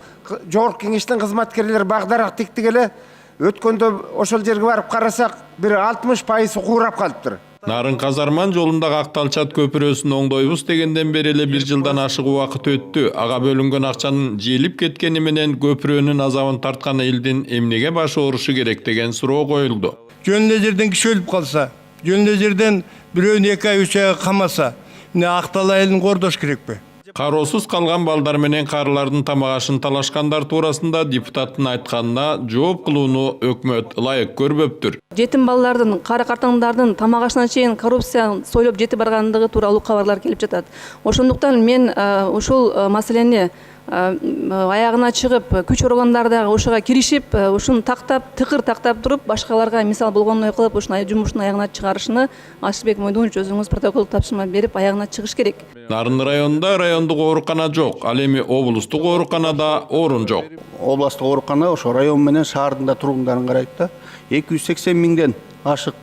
жогорку кеңештин кызматкерлери багдарак тиктик эле. Өткөндө ошол жерге барып карасак, бир 60% куурап калыптыр. Нарын Казарман жолундагы Акталчат көпүрөсүн оңдойбуз дегенден бери эле 1 жылдан ашык убакыт өттү. Ага бөлүнгөн акчанын желип кеткени менен көпүрөнүн азабын тарткан элдин эмнеге башы оорушу керек деген суроо коюлду. Жөн эле жерден киши өлүп калса, жөн эле жерден бирөөнү 2 ай 3 айга камаса, Актал айылын кордош керекпи? Кароосуз калган балдар менен карылардын тамак ашын талашкандар туурасында депутаттын айтканына жооп кылууну өкмөт ылайык көрбөптүр. Жетим балдардын, кары картаңдардын тамак ашына чейин коррупция сойлоп жетип баргандыгы тууралуу кабарлар келип жатат. Ошондуктан мен ушул маселени аягына чыгып, күч органдары дагы ошого киришип, ушуну тыкыр тактап туруп, башкаларга мисал болгондой кылып, ушуну жумуштун аягына чыгарышыны Ашыбек Мойдонович өзүңүз протокол тапшырма берип, аягына чыгыш керек. Нарын районунда райондук оорукана жок, ал эми облустук ооруканада орун жок. Областык оорукана ошо район менен шаардын да тургундарын карайт да. 280 миңден ашык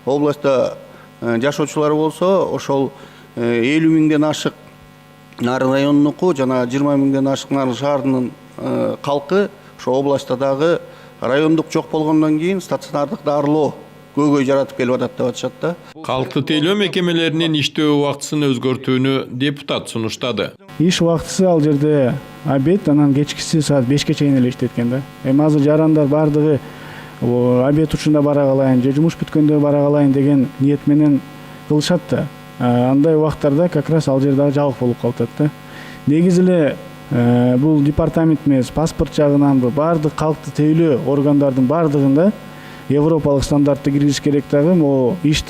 областта жашоочулар болсо, ошол 50 миңден ашык Нарын районунуку жана 20 миңден ашык Нарын шаарынын калкы ошо областта дагы райондук жок болгондон кийин стационардык дарылоо көйгөй жаратып келип атат деп атышат да. Калкты тейлөө мекемелеринин иштөө убактысын өзгөртүүнү депутат сунуштады. Иш убактысы ал жерде обед, анан кечкиси саат 5ке чейин эле иштейт экен да. Эми азыр жарандар бардыгы обед учунда бара калайын, же жумуш бүткөндө бара калайын деген ниет менен кылышат да. Андай убактарда как раз ал жерде жабык болуп калат да. Негизи эле бул департамент эмес, паспорт жагынан бардык калкты тейлөө органдардын бардыгында европалык стандартты киргизиш керек дагы, могу иш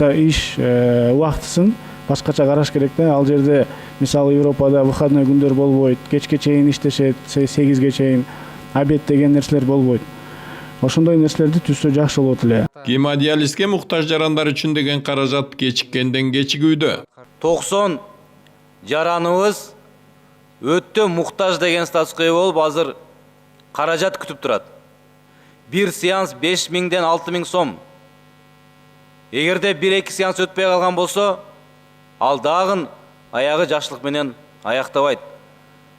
убактысын башкача караш керек да. Ал жерде мисалы Европада выходной күндөр болбойт, кечке чейин иштешет, 8ге чейин, обед деген нерселер болбойт. Ошондой нерселерди түзсө жакшы болот эле. Гемодиализге муктаж жарандар үчүн деген каражат кечиккенден кечигүүдө. 90 жараныбыз өтө муктаж деген статуска ээ болуп, азыр каражат күтүп турат. Bir сеанс 5 миңден 6 миң сом. Эгерде 1-2 сеанс өтпөй калган болсо, ал дагы аягы жакшылык менен аяктабайт.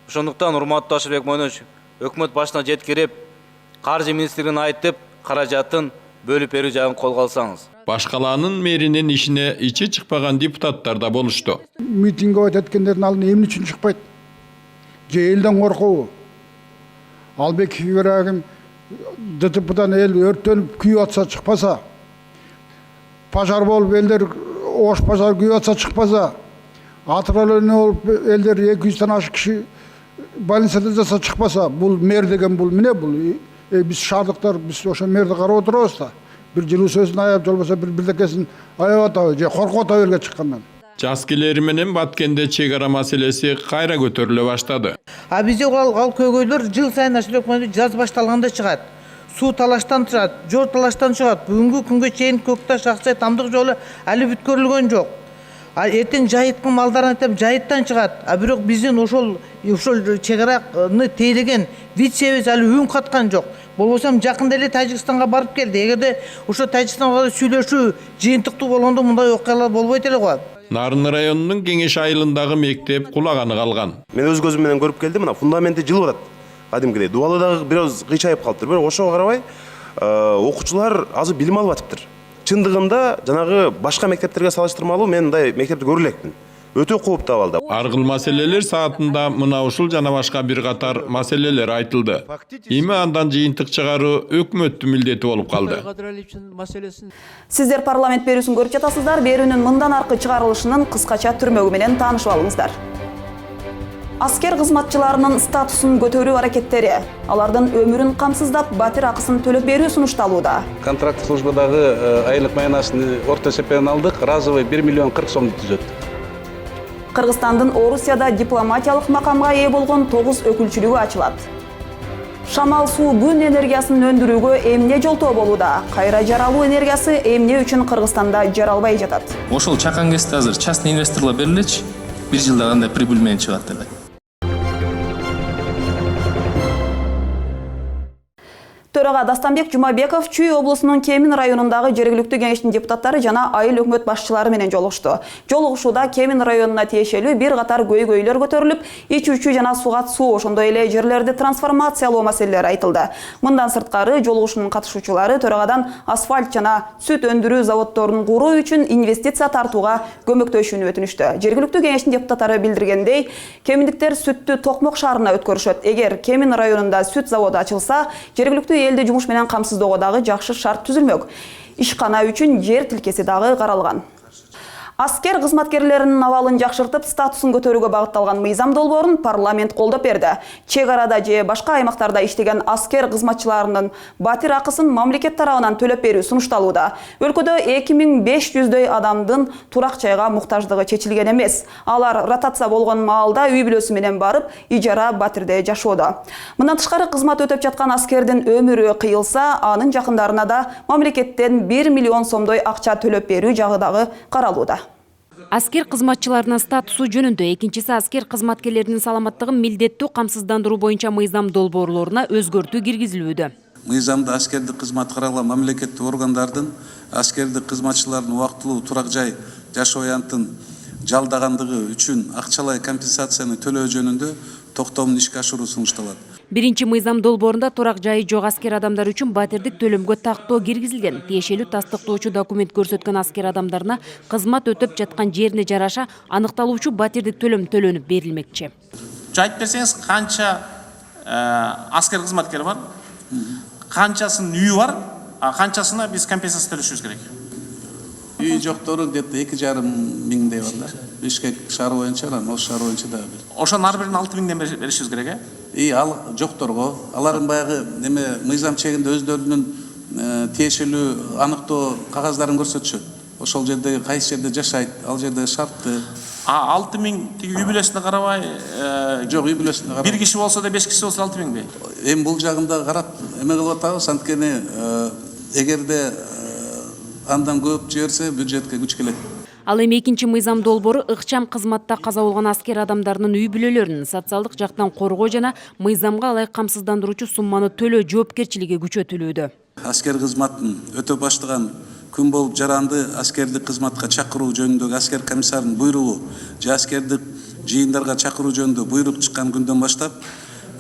Ошондуктан урматтуу Ашыбек Мойдонович, өкмөт башына жеткирип, каржы министрлигине айтып, каражатын бөлүп берүү жагын колго алсаңыз. Башкаланын мэринин ишине ичи чыкпаган депутаттар да болушту. Митингге өткөндөрдүн алдына эмне үчүн чыкпайт? Же элден коркобу? Албек Ибрагим ДТПдан эл өрттөнүп күйүп атса чыкпаса, пожар болуп элдер ош пожар күйүп атса чыкпаса, атыралыны болуп элдер 200-тан ашык киши больницада жаса чыкпаса, бул мэр деген бул эмне бул? Биз шаардыктар, биз ошо мэрди карап отурабыз да. Бир жылуу сөзүн аяп болбосо бирдекесин аяп атабы же коркуп ата берге чыккандан. Жаз келери менен Баткенде чек-ара маселеси кайра көтөрүлө баштады. Бизде ал көйгөйлөр жыл сайын Ашыбек жаз башталганда чыгат. Суу талаштан чыгат, жол талаштан чыгат. Бүгүнкү күнгө чейин Көкташ Аксай Тамдык жолу али бүткөрүлгөн жок. Эртең жайыткы малдардан айтып жайыттан чыгат. Бирок биздин ошол чек-араны тейлеген вице-виз али үн каткан жок. Болбосо жакында эле Тажикстанга барып келди. Эгерде ошо Тажикстанга сүйлөшүү жыйынтыктуу болгондо мындай окуялар болбойт эле го. Нарын районунун Кеңеш айылындагы мектеп кулаганы калган. Мен өз көзүм менен көрүп келдим, мына фундаменти жылып атат. Кадимкидей дубалы дагы бир аз кыйчайып калыптыр. Бирок ошого карабай, окуучулар азыр билим алып атыптыр. Чындыгында жанагы башка мектептерге салыштырмалуу мен мындай мектепти көрө элекмин. Өтө кооптуу абалда. Аргыл маселелер саатында мына ушул жана башка бир катар маселелер айтылды. Эми андан жыйынтык чыгаруу өкмөттүн милдети болуп калды. Сиздер парламент берүүсүн көрүп жатасыздар. Берүүнүн мындан аркы чыгарылышынын кыскача түрмөгү менен таанышып алыңыздар. Аскер кызматчыларынын статусун көтөрүү аракеттери, алардын өмүрүн камсыздап, батир акысын төлөп берүү сунушталууда. Контракт службадагы айлык майнасын орто эсеппен алдык, разовый 1 миллион 40 сом түзөт. Кыргызстандын Орусияда дипломатиялык макамга ээ болгон 9 өкүлчүлүгү ачылат. Шамал суу күн энергиясын өндүрүүгө эмне жолтоо болууда? Кайра жаралуу энергиясы эмне үчүн Кыргызстанда жаралбай жатат? Ошол чакан кезде азыр частный инвесторлор берилечи, бир жылда кандай прибыль менен чыгат деп. Төрага Дастанбек Жумабеков Чүй облусунун Кемин районундагы жергиликтүү кеңештин депутаттары жана айыл өкмөт башчылары менен жолугушту. Жолугушууда Кемин районуна тиешелүү бир катар көйгөйлөр көтөрүлүп, ичүүчү жана сугат суу, ошондой эле жерлерди трансформациялоо маселелери айтылды. Мындан сырткары жолугушуунун катышуучулары төрагадан асфальт жана сүт өндүрүү заводдорун куруу үчүн инвестиция тартууга көмөктөшүүнү өтүнүштү. Жергиликтүү кеңештин депутаттары билдиргендей, кеминдиктер сүттү Токмок шаарына өткөрүшөт. Эгер Кемин районунда сүт заводу ачылса, жергиликтүү элди жумуш менен камсыздоого дагы жакшы шарт түзүлмөк. Ишкана үчүн жер тилкеси дагы каралган. Аскер кызматкерлеринин абалын жакшыртып, статусун көтөрүүгө багытталган мыйзам долбоорун парламент колдоп берди. Чек арада же башка аймактарда иштеген аскер кызматчыларынын батир акысын мамлекет тарабынан төлөп берүү сунушталууда. Өлкөдө 2500дөй адамдын турак жайга муктаждыгы чечилген эмес. Алар ротация болгон маалда үй бүлөсү менен барып, ижара батирде жашоодо. Мындан тышкары кызмат өтөп жаткан аскердин өмүрү кыйылса, анын жакындарына да мамлекеттен 1 миллион сомдой акча төлөп берүү жагы дагы каралууда. Аскер кызматчыларынын статусу жөнүндө, экинчиси аскер кызматкерлеринин саламаттыгын милдеттүү камсыздандыруу боюнча мыйзам долбоорлоруна өзгөртүү киргизилүүдө. Мыйзамда аскердик кызмат каралган мамлекеттик органдардын аскердик кызматчылардын убактылуу турак жай жашоо аянтын жалдагандыгы үчүн акчалай компенсацияны төлөө жөнүндө токтомун ишке ашыруу сунушталат. Биринчи мыйзам долбоорунда турак жайы жок аскер адамдар үчүн батирдик төлөмгө тактоо киргизилген. Тиешелүү тастыктоочу документ көрсөткөн аскер адамдарына кызмат өтөп жаткан жерине жараша аныкталуучу батирдик төлөм төлөнүп берилмекчи. Айтып берсеңиз, канча аскер кызматкер бар? Канчасынын үйү бар? А канчасына биз компенсация төлөшүбүз керек? Үй жоктору где-то 2,5 миңдей бар да. Бишкек шаар боюнча, Ош шаар боюнча да бир. Ошонун ар бирин 6 миңден беришибиз керек, Ал жокторго, алардын баягы неме мыйзам чегинде өздөрүнүн тиешелүү аныктоо кагаздарын көрсөтүшөт. Ошол жерде кайсы жерде жашайт, ал жерде шартты. 6 миң тиги үй бүлөсүнө карабай, жок, үй бүлөсүнө карабай. Бир киши болсо да 5 киши болсо 6 миңби? Эми бул жагында карап эме кылып атабыз, анткени эгерде андан көп жиберсе бюджетке күч келет. Ал эми экинчи мыйзам долбоору ыкчам кызматта каза болгон аскер адамдарынын үй бүлөлөрүнүн социалдык жактан коргоо жана мыйзамга ылайык камсыздандыруучу сумманы төлөө жоопкерчилиги күчөтүлүүдө. Аскер кызматын өтө баштаган күн болуп жаранды аскердик кызматка чакыруу жөнүндөгү аскер комиссарынын буйругу же аскердик жыйындарга чакыруу жөнүндө буйрук чыккан күндөн баштап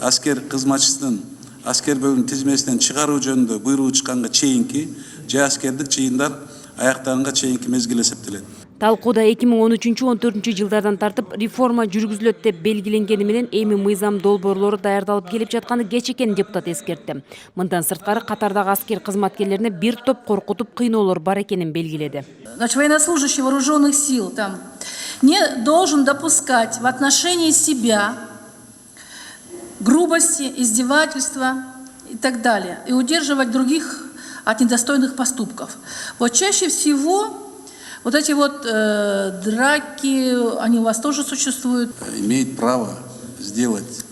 аскер кызматчысынын аскер бөлүм тизмесинен чыгаруу жөнүндө буйругу чыкканга чейинки же аскердик жыйындар аяктаганга чейинки мезгил эсептелет. Талкууда 2013-14 жылдардан тартып реформа жүргүзүлөт деп белгиленгени менен эми мыйзам долбоорлору даярдалып келип жатканы кеч экенин депутат эскертти. Мындан сырткары катардагы аскер кызматкерлерине бир топ коркутуп кыйноолор бар экенин белгиледи. Значит, военнослужащий вооруженных сил там не должен допускать в отношении себя грубости, издевательства и так далее, и удерживать других от недостойных поступков. Вот чаще всего вот эти вот драки, они у вас тоже существуют. Имеет право сделать,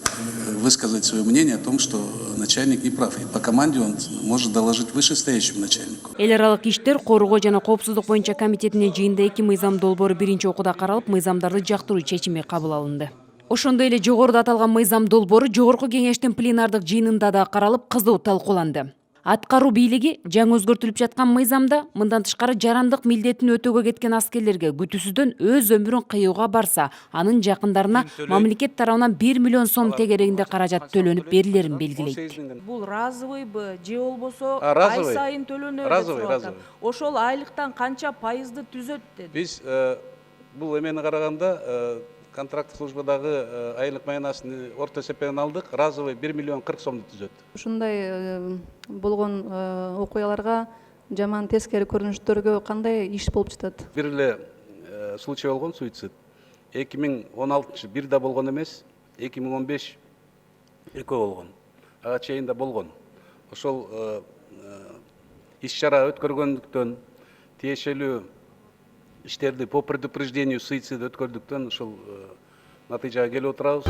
высказать свое мнение о том, что начальник не прав. И по команде он может доложить вышестоящему начальнику. Эл аралык иштер коргоо жана коопсуздук боюнча комитетинин жыйында эки мыйзам долбоору биринчи окууда каралып, мыйзамдарды жактыруу чечими кабыл алынды. Ошондой эле жогоруда аталган мыйзам долбоору жогорку кеңештин пленардык жыйынында да каралып, кызуу талкууланды. Аткаруу бийлиги жаңы өзгөртүлүп жаткан мыйзамда мындан тышкары жарандык милдетин өтөөгө кеткен аскерлерге күтүүсүздөн өз өмүрүн кыюуга барса, анын жакындарына мамлекет тарабынан 1 миллион сом тегерегинде каражат төлөнүп берилерин белгилейт. Бул разовыйбы же болбосо ай сайын төлөнөбү деп сурап. Ошол айлыктан канча пайызды түзөт деди. Биз бул эмени караганда контракттык службадагы айлык майнасыны орто эсеппен алдык, разовый 1 миллион 40 сомду түзөт. Ушундай болгон окуяларга жаман тескери көрүнүштөргө кандай иш болуп жатат? Бир эле случай болгон, суицид. 2016 бирде болгон эмес, 2015 экөө болгон. Ага чейин да болгон. Ошол иш чара өткөргөндүктөн тиешелүү иштерди по предупреждению суицида өткөрдүктөн ушул натыйжага келип отурабыз.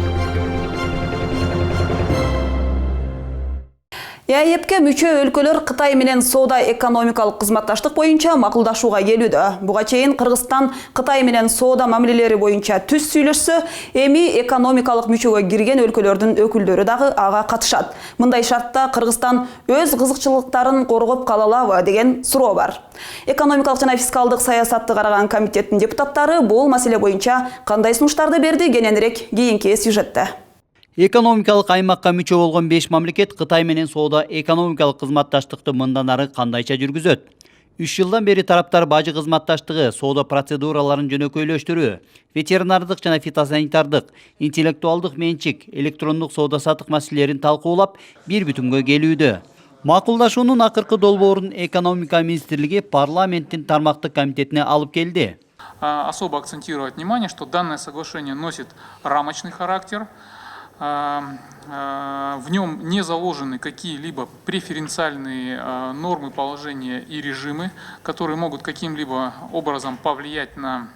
ЭАЭПке мүчө өлкөлөр Кытай менен соода экономикалык кызматташтык боюнча макулдашууга келүүдө. Буга чейин Кыргызстан Кытай менен соода мамилелери боюнча түз сүйлөшсө, эми экономикалык мүчөгө кирген өлкөлөрдүн өкүлдөрү дагы ага катышат. Мындай шартта Кыргызстан өз кызыкчылыктарын коргоп кала алабы деген суроо бар. Экономикалык жана фискалдык саясатты караган комитеттин депутаттары бул маселе боюнча кандай сунуштарды берди, кененирээк кийинки сюжетте. Экономикалык аймакка мүчө болгон 5 мамлекет Кытай менен соода экономикалык кызматташтыкты мындан ары кандайча жүргүзөт? 3 жылдан бери тараптар бажы кызматташтыгы, соода процедураларын жөнөкөйлөштүрүү, ветеринардык жана фитосанитардык, интеллектуалдык менчик, электрондук соода-саттык маселелерин талкуулап, бир бүтүнгө келүүдө. Макулдашуунун акыркы долбоорун экономика министрлиги парламенттин тармактык комитетине алып келди. Особо акцентировать внимание, что данное соглашение носит рамочный характер. В нем не заложены какие-либо преференциальные нормы, положения и режимы, которые могут каким-либо образом повлиять на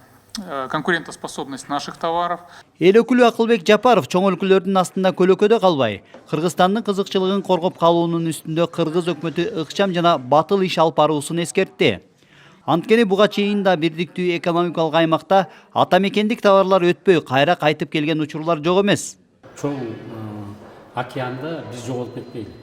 конкурентоспособность наших товаров. Эл өкүлү Акылбек Жапаров чоң өлкөлөрдүн астында көлөкөдө калбай, Кыргызстандын кызыкчылыгын коргоп калуунун үстүндө Кыргыз өкмөтү ыкчам жана батыл иш алып баруусун эскертти. Анткени буга чейин да бирдиктүү экономикалык аймакта атамекендик товарлар өтпөй кайра кайтып келген учурлар жок эмес. Чоң океанда биз жоголуп кетпейли,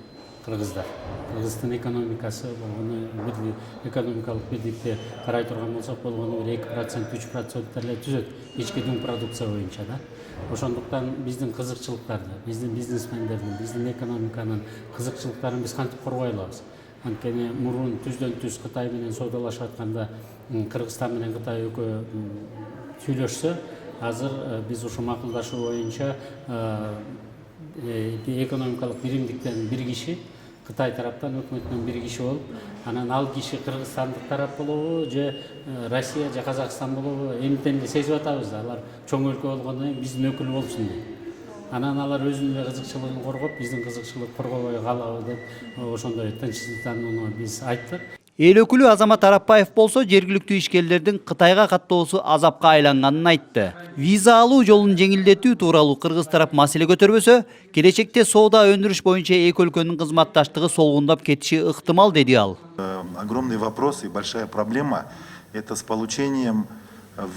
кыргыздар. Кыргыздын экономикасы болгону экономикалык бирдикте карай турган болсок болгону 2%, 3% түзөт ички дум продукция боюнча да. Ошондуктан биздин кызыкчылыктарды, биздин бизнесмендердин, биздин экономиканын кызыкчылыктарын биз кантип коргой алабыз? Анткени мурун түздөн-түз Кытай менен соодалашып атканда Кыргызстан менен Кытай экөө сүйлөшсө, азыр биз ушу макулдашуу боюнча экономикалык биримдиктен бир киши, Кытай тараптан өкмөтүнөн бир киши болуп, анан ал киши кыргызстандык тарап болобу, же Россия же Казакстан болобу, эмнеден эле сезип атабыз да, алар чоң өлкө болгондон кийин биздин өкүл болсун дейт. Анан алар өзүнүн эле кызыкчылыгын коргоп, биздин кызыкчылык коргобой калабы деп ошондой тынчсызданууну биз айттык. Эл өкүлү Азамат Арапбаев болсо жергиликтүү ишкерлердин Кытайга каттоосу азапка айланганын айтты. Виза алуу жолун жеңилдетүү тууралуу кыргыз тарап маселе көтөрбөсө, келечекте соода өндүрүш боюнча эки өлкөнүн кызматташтыгы солгундап кетиши ыктымал, деди ал. Огромный вопрос и большая проблема – это с получением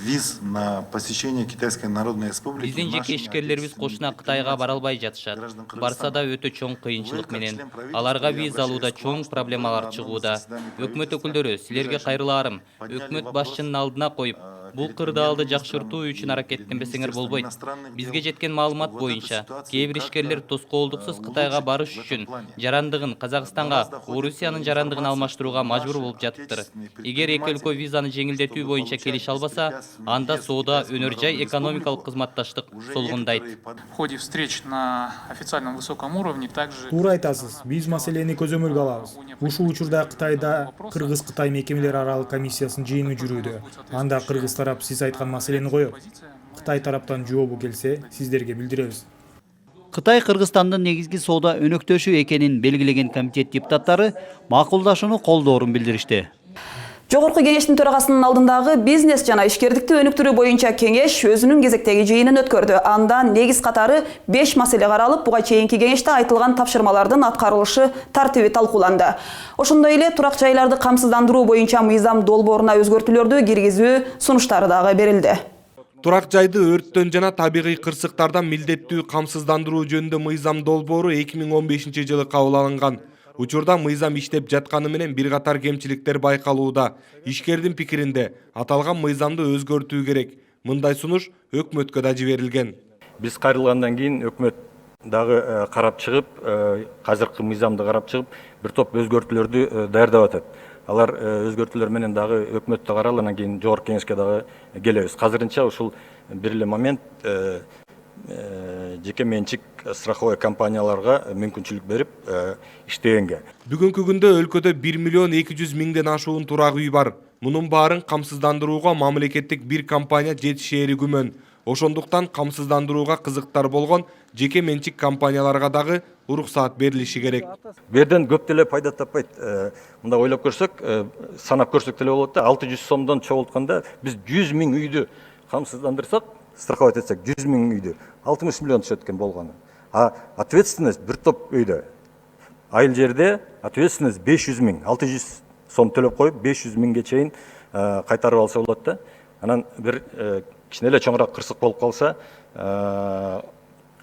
виз на посещение Китайской Народной Республики. Биздин жеке ишкерлерибиз кошуна Кытайга бара албай жатышат. Барса да өтө чоң кыйынчылык менен. Аларга виз алууда чоң проблемалар чыгууда. Өкмөт өкүлдөрү, силерге кайрылаарым. Өкмөт башчынын алдына коюп, бул кырдаалды жакшыртуу үчүн аракеттенбесеңер болбойт. Бизге жеткен маалымат боюнча, кээ бир ишкерлер тоскоолдуксуз Кытайга барыш үчүн жарандыгын Казакстанга, Орусиянын жарандыгын алмаштырууга мажбур болуп жатыптыр. Эгер эки өлкө визаны жеңилдетүү боюнча келише албаса, анда соода өнөр жай экономикалык кызматташтык солгундайт. В ходе встреч на официальном высоком уровне также... Туура айтасыз, биз маселени көзөмөлгө алабыз. Ушул учурда Кытайда Кыргыз-Кытай мекемелер аралык комиссиясынын жыйыны жүрүүдө. Анда Кыргыз тарап сиз айткан маселени коёт. Кытай тараптан жообу келсе, сиздерге билдиребиз. Кытай Кыргызстандын негизги соода өнөктөшү экенин белгилеген комитет депутаттары макулдашууну колдоорун билдиришти. Жогорку кеңештин төрагасынын алдындагы бизнес жана ишкердикти өнүктүрүү боюнча кеңеш өзүнүн кезектеги жыйынын өткөрдү. Анда негиз катары 5 маселе каралып, буга чейинки кеңеште айтылган тапшырмалардын аткарылышы тартиби талкууланды. Ошондой эле турак жайларды камсыздандыруу боюнча мыйзам долбооруна өзгөртүүлөрдү киргизүү сунуштары дагы берилди. Турак жайды өрттөн жана табигый кырсыктардан милдеттүү камсыздандыруу жөнүндө мыйзам долбоору 2015-жылы кабыл алынган. Учурда мыйзам иштеп жатканы менен бир катар кемчиликтер байкалууда. Ишкердин пикиринде аталган мыйзамды өзгөртүү керек. Мындай сунуш өкмөткө да жиберилген. Биз кайрылгандан кийин өкмөт дагы карап чыгып, азыркы мыйзамды карап чыгып, бир топ өзгөртүүлөрдү даярдап атат. Алар өзгөртүүлөр менен дагы өкмөттө каралып, анан кийин жогорку кеңешке дагы келебиз. Азырынча ушул бир эле момент жеке менчик страховой компанияларга мүмкүнчүлүк берип иштегенге. Бүгүнкү күндө өлкөдө 1.200.000 ашуун турак үй бар. Мунун баарын камсыздандырууга мамлекеттик бир компания жетишери күмөн. Ошондуктан камсыздандырууга кызыктар болгон жеке менчик компанияларга дагы уруксаат берилиши керек. Берден көп деле пайда таппайт. Мында ойлап көрсөк, санап көрсөк деле болот да, 600 сомдон чогултканда биз 100 000 үйдү камсыздандырсак, страховать этсек 100 000 үйдү 60 миллион түшөт экен болгону. А ответственность бир топ үйдө. Айыл жерде ответственность 500 000, 600 сом төлөп коюп 500 000ге чейин кайтарып алса болот да. Анан бир кичине эле чоңураак кырсык болуп калса,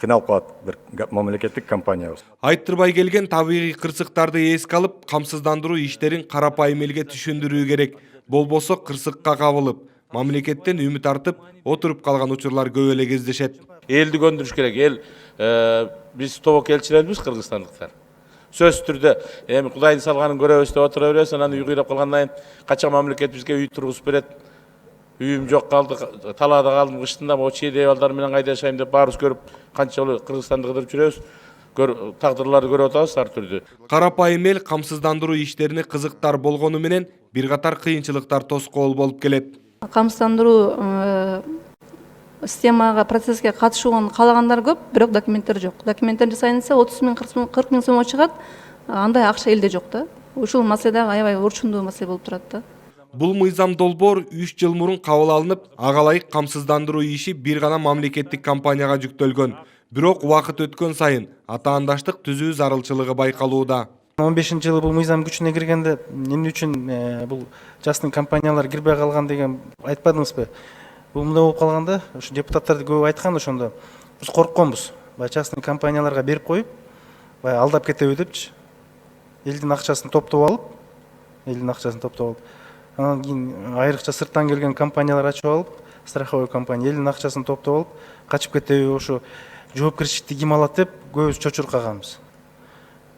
кыйналып калат бир мамлекеттик компаниябыз. Айттырбай келген табигый кырсыктарды эске алып, камсыздандыруу иштерин карапайым элге түшүндүрүү керек. Болбосо кырсыкка кабылып, мамлекеттен үмүт артып, отуруп калган учурлар көп эле кездешет. Элди көндүрүш керек. Эл биз тобокелчилербиз, кыргызстандыктар. Сөз түрдө эми Кудайдын салганын көрөбүз деп отура беребиз, анан үй кыйрап калгандан кийин качан мамлекет бизге үй тургузуп берет. Үйүм жок калды, талаада калдым кыштында, могу чийдей балдар менен кайда жашайм деп баарыбыз көрүп, канча жолу Кыргызстанды кыдырып жүрөбүз. Тагдырларды көрүп атабыз ар түрдүү. Карапайым эл камсыздандыруу иштерине кызыктар болгону менен бир катар кыйынчылыктар тоскоол болуп келет. Камсыздандыруу системага, процесске катышууну каалагандар көп, бирок документтер жок. Документтер жасайын десе 30 000, 40 000 сомго чыгат, андай акча элде жок да. Ушул маселе дагы аябай орчундуу маселе болуп турат да. Бул мыйзам долбоор 3 жыл мурун кабыл алынып, ага ылайык камсыздандыруу иши бир гана мамлекеттик компанияга жүктөлгөн. Бирок убакыт өткөн сайын атаандаштык түзүү зарылчылыгы байкалууда. 15-жылы бул мыйзам күчүнө киргенде эмне үчүн бул частный компаниялар кирбей калган деген айтпадыңызбы? Бул мындай болуп калганда, ушу депутаттарды көп айткан ошондо биз коркконбуз. Бай частный компанияларга берип коюп, бай алдап кетеби депчи. Элдин акчасын топтоп алып, анан кийин айрыкча сырттан келген компаниялар ачып алып, страховой компания элдин акчасын топтоп алып, качып кетеби, ошо жоопкерчиликти ким алат деп көбүбүз чочуруп калганбыз.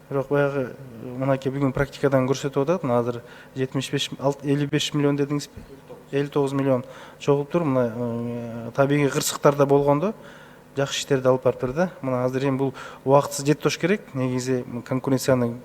Бирок баягы мынакей бүгүн практикадан көрсөтүп атат, азыр 55 миллион дедиңизби? 59 миллион чогулуп тур. Мына табигый кырсыктар да болгондо жакшы иштерди алып барыптыр да. Мына азыр эми бул убактысыз жеттош керек. Негизи конкуренцияны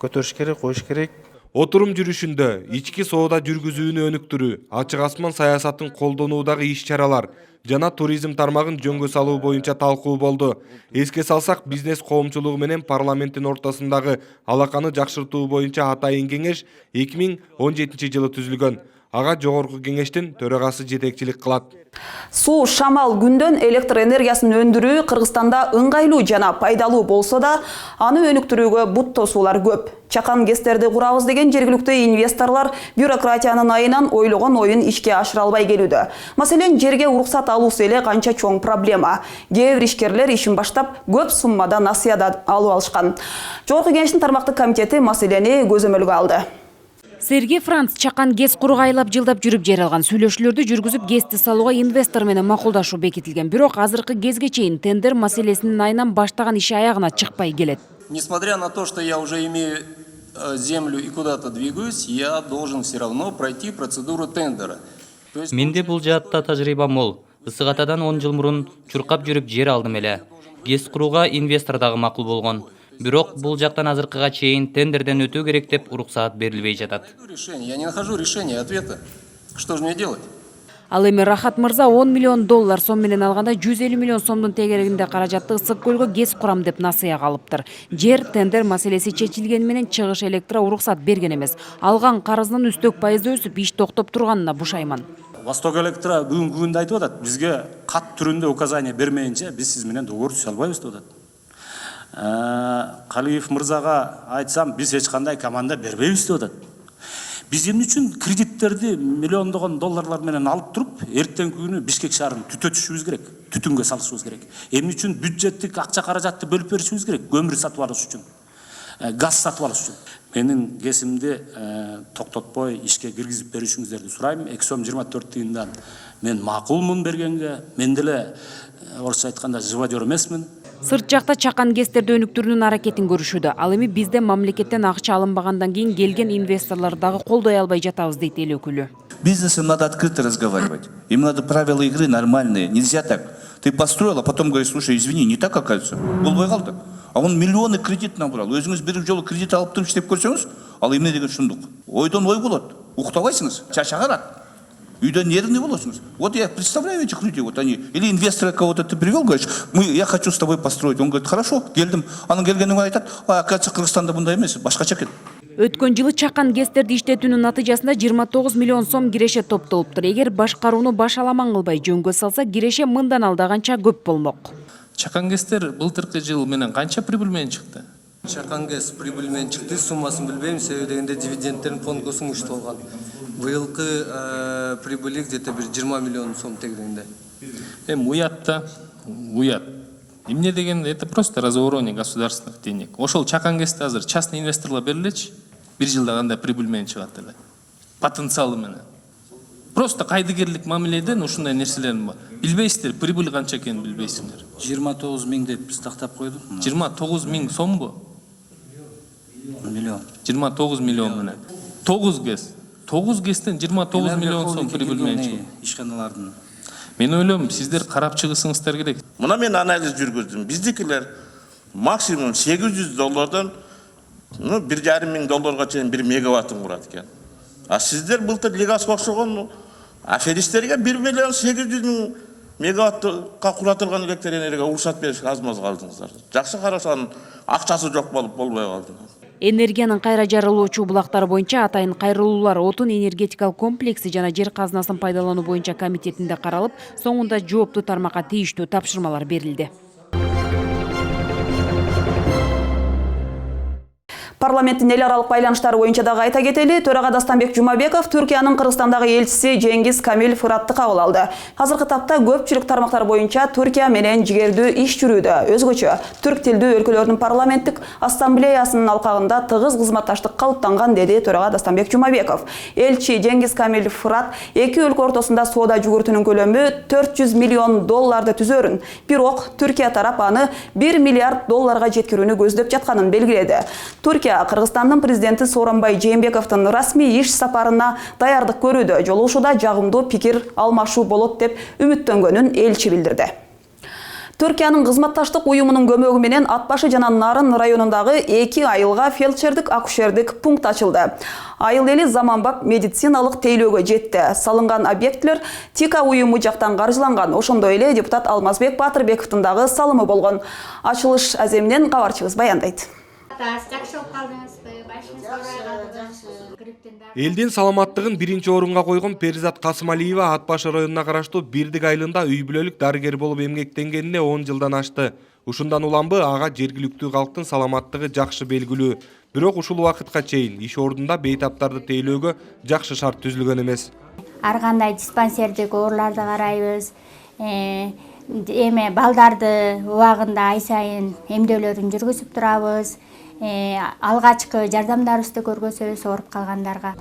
көтөрүш керек, коюш керек. Отурум жүрүшүндө ички соода жүргүзүүнү өнүктүрүү, ачык асман саясатын колдонуудагы иш-чаралар жана туризм тармагын жөнгө салуу боюнча талкуу болду. Эске салсак, бизнес коомчулугу менен парламенттин ортосундагы алаканы жакшыртуу боюнча атайын кеңеш 2017 жылы түзүлгөн. Ага жогорку кеңештин төрагасы жетекчилик кылат. Суу, шамал, күндөн электр энергиясын өндүрүү Кыргызстанда ыңгайлуу жана пайдалуу болсо да, аны өнүктүрүүгө бут тосуулар көп. Чакан ГЭСтерди курабыз деген жергиликтүү инвесторлор бюрократиянын айынан ойлогон оюн ишке ашыра албай келүүдө. Маселен, жерге уруксат алуусу эле канча чоң проблема. Кээ бир ишкерлер ишин баштап көп суммада насыяда алып алышкан. Жогорку кеңештин тармактык комитети маселени көзөмөлгө алды. Сергей Франц Чакан ГЭС кургайлап жылдап жүрүп жер алган. Сүйлөшүүлөрдү жүргүзүп ГЭСти салууга инвестор менен макулдашуу бекитилген. Бирок азыркы кезге чейин тендер маселесинин айынан баштаган иши аягына чыкпай келет. Несмотря на то, что я уже имею землю и куда-то двигаюсь, я должен все равно пройти процедуру тендера. Менде бул жаатта тажрыйба мол. Ысык Атадан 10 жыл мурун чуркап жүрүп жер алдым эле. ГЭС курууга инвестор дагы макул болгон. Бирок бул жактан азыркыга чейин тендерден өтүү керек деп уруксаат берилбей жатат. Я не нахожу решения, ответа. Что же мне делать? Ал эми Рахат мырза 10 миллион доллар сом менен алганда 150 миллион сомдун тегерегинде каражатты Ысык көлгө ГЭС курам деп насыя калыптыр. Жер тендер маселеси чечилгени менен чыгыш электро уруксат берген эмес. Алган карызынын үстөк пайызы өсүп, иш токтоп турганына бушайман. Восток электро бүгүнкү күндө айтып атат, бизге кат түрүндө указание бермейинче биз сиз менен договор түзө албайбыз деп атат. Қалиев мырзаға айтсам, біз эч кандай команда бербейбиз деп атат. Биз эмне үчүн кредиттерди миллиондогон долларлар менен алып туруп, эртеңки күнү Бишкек шаарын түтөтүшүбүз керек, түтүнгө салышыбыз керек. Эмне үчүн бюджеттик акча каражатты бөлүп беришибиз керек, көмүр сатып алыш үчүн, газ сатып алыш үчүн. Менин кесимди токтотпой ишке киргизип беришиңиздерди сурайм. 2 сом 24 тыйындан мен макулмун бергенге, мен деле орусча айтканда живодер эмесмин. Сырт жакта Чакан ГЭСтерди өнүктүрүүнүн аракетин көрүшүүдө. Ал эми бизде мамлекеттен акча алынбагандан кийин келген инвесторлор дагы колдой албай жатабыз дейт эл өкүлү. Бизнесом надо открыто разговаривать. Им надо правила игры нормальные. Нельзя так. Ты построил, а потом говоришь, слушай, извини, не так оказывается. Болбой калды. А он миллионы кредит набрал. Өзүңүз бир жолу кредит алып туруп иштеп көрсөңүз, ал эмне деген шундук. Ойдон ой болот. Уктабайсыңыз, чача карат. Үйден нервный болосуңуз. Вот я представляю этих людей, вот они, или инвестора кого-то ты привел, говоришь, я хочу с тобой построить. Он говорит, хорошо, келдим. Анан келгенин айтат, оказывается, Кыргызстанда мындай эмес, башкача экен. Өткөн жылы чакан гэстерди иштетүүнүн натыйжасында 29 миллион сом киреше топтолуптур. Эгер башкарууну баш аламан кылбай жөнгө салса, киреше мындан алдаганча көп болмок. Чакан гэстер былтыркы жыл менен канча прибыль менен чыкты? Чакан гэс прибыль менен чыкты, суммасын билбейм, себеби дегенде дивидендтерин фондго сунушту болгон. Быйылкы прибыли где-то бир 20 миллион сом тегерегинде. Уятта, уят. Эмне деген, это просто разворование государственных денег. Ошол чакан гэсти азыр частный инвесторлор берилечи, бир жылда кандай прибыль менен чыгат эле. Потенциалы менен. Просто кайдыгерлик мамиледен ушундай нерселерим бар. Билбейсиздер, прибыль канча экенин билбейсиңер. 29 миң деп биз тактап койдук. 29 миң сомбу? Миллион. 29 миллион менен. 9 гэс. 9 гэстен 29 миллион сом прибыль менен чыгат. Ишканалардын. Мен ойлойм, сиздер карап чыгысыңыздар керек. Мына мен анализ жүргүздүм. Биздикилер максимум $800 $1,5 миң чейин 1 мегаваттын курат экен. А сиздер былтыр Лигасқа окшогон аферисттерге 1 миллион 800 миң мегаваттка куратылган электр энергия уруксат беришке аз-маз калдыңыздар. Жакшы карасаң акчасы жок болбой калды. Энергиянын кайра жарылуучу булактары боюнча атайын кайрылуулар отун энергетикалык комплекси жана жер казынасын пайдалануу боюнча комитетинде каралып, соңунда жооптуу тармакка тийиштүү тапшырмалар берилди. Парламенттин эл аралык байланыштары боюнча дагы айта кетели, төрага Дастанбек Жумабеков Түркиянын Кыргызстандагы элчиси Жеңгиз Камил Фыратты кабыл алды. Азыркы тапта көпчүлүк тармактар боюнча Түркия менен жигердүү иш жүрүүдө. Өзгөчө түрк тилдүү өлкөлөрдүн парламенттик ассамблеясынын алкагында тыгыз кызматташтык калыптанган, деди төрага Дастанбек Жумабеков. Элчи Жеңгиз Камил Фырат эки өлкө ортосунда соода жүгүртүүнүн көлөмү $400 миллион түзөрүн. Бирок Түркия тарап аны $1 миллиард жеткирүүнү көздөп жатканын белгиледи. Түркия Кыргызстандын президенти Сооронбай Жээнбековдун расмий иш сапарына даярдык көрүүдө. Жолугушууда жагымдуу пикир алмашуу болот деп үмүттөнгөнүн элчи билдирди. Түркиянын кызматташтык уюмунун көмөгү менен Атбашы жана Нарын районундагы 2 айылга фельдшердик акушердик пункт ачылды. Айыл эли заманбап медициналык тейлөөгө жетти. Салынган объектлер ТИКА уюму жактан каржыланган. Ошондой эле депутат Алмазбек Батырбековдун дагы салымы болгон. Ачылыш аземинен кабарчыбыз баяндайт. Элдин саламаттыгын биринчи орунга койгон Перизат Касымалиева Атбашы районуна караштуу Бирдик айылында үй бүлөлүк дарыгер болуп эмгектенгенине 10 жылдан ашты. Ушундан уламбы ага жергиликтүү калктын саламаттыгы жакшы белгилүү. Бирок ушул убакытка чейин иш ордунда бейтаптарды тейлөөгө жакшы шарт түзүлгөн эмес. Ар кандай диспансердик ооруларды карайбыз. Балдарды убагында ай сайын эмдөөлөрүн жүргүзүп турабыз. Алгачкы жардамдарыбызды көргөзөбүз ооруп калгандарга.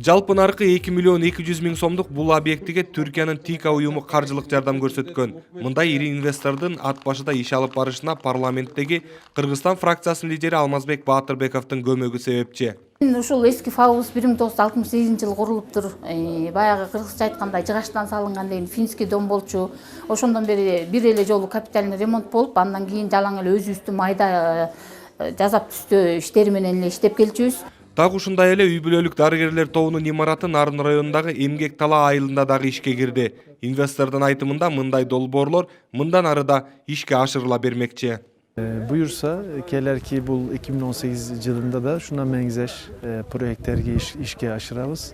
Жалпы наркы 2 миллион 200 миң сомдук бул объектиге Түркиянын ТИКА уюму каржылык жардам көрсөткөн. Мындай ири инвестордун Атбашыда иш алып барышына парламенттеги Кыргызстан фракциясынын лидери Алмазбек Батырбековдун көмөгү себепчи. Ушул эски фабус 1968 жылы курулуптур. Баягы кыргызча айтканда жыгачтан салынган деген финский дом болчу. Ошондон бери бир эле жолу капитальный ремонт болуп, андан кийин жалаң эле өзүбүздүн майда жазап түстөө иштери менен эле иштеп келчүбүз. Так ушундай эле үй бүлөлүк дарыгерлер тобунун имараты Нарын районундагы Эмгек Тала айылында дагы ишке кирди. Инвестордун айтымында мындай долбоорлор мындан ары да ишке ашырыла бермекчи. Buyursa kelerki bu 2018 yılında da şuna benzer projelerge işe aşırabız.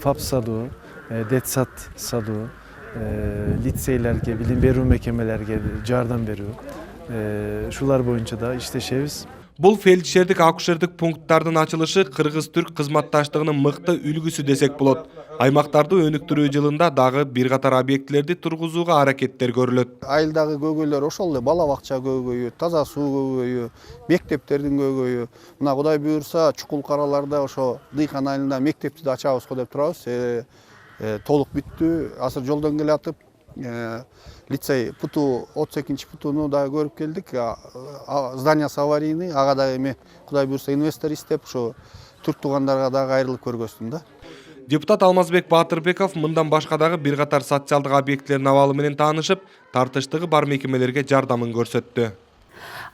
FAP sadu, DETSAT sadu, liseylerge, bilim beru mekemelerge yardım veriyor. Şular boyunca da işte şeviz. Бул фельдшердик акушердик пункттардын ачылышы кыргыз-түрк кызматташтыгынын мыкты үлгүсү десек болот. Аймактарды өнүктүрүү жылында дагы бир катар объектилерди тургузууга аракеттер көрүлөт. Айылдагы көйгөйлөр ошол эле бала бакча көйгөйү, таза суу көйгөйү, мектептердин көйгөйү. Мына Кудай буйрса чукул караларда ошо Дыйкан айылында мектепти да ачабыз деп турабыз. Толук бүттү. Азыр жолдон келатып лицей путу 32 путуну да көрүп келдик. Зданиясы аварийный, ага да эме Кудай буйрса инвестор издеп ошо түрк туугандарга дагы кайрылып көргөзсүн да. Депутат Алмазбек Батырбеков мындан башка дагы бир катар социалдык объектилердин абалы менен таанышып, тартыштыгы бар мекемелерге жардамын көрсөттү.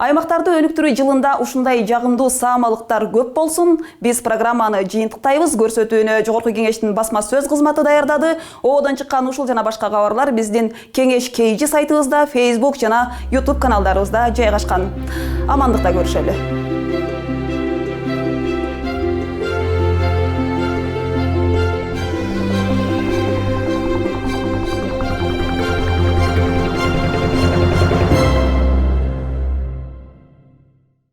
Аймактарды өнүктүрүү жылында ушундай жагымдуу саамалыктар көп болсун. Биз программаны жыйынтыктайбыз. Көрсөтүүнү Жогорку Кеңештин басма сөз кызматы даярдады. Одон чыккан ушул жана башка кабарлар биздин Кеңеш KG сайтыбызда, Facebook жана YouTube каналдарыбызда жайгашкан. Амандыкта көрүшөлү.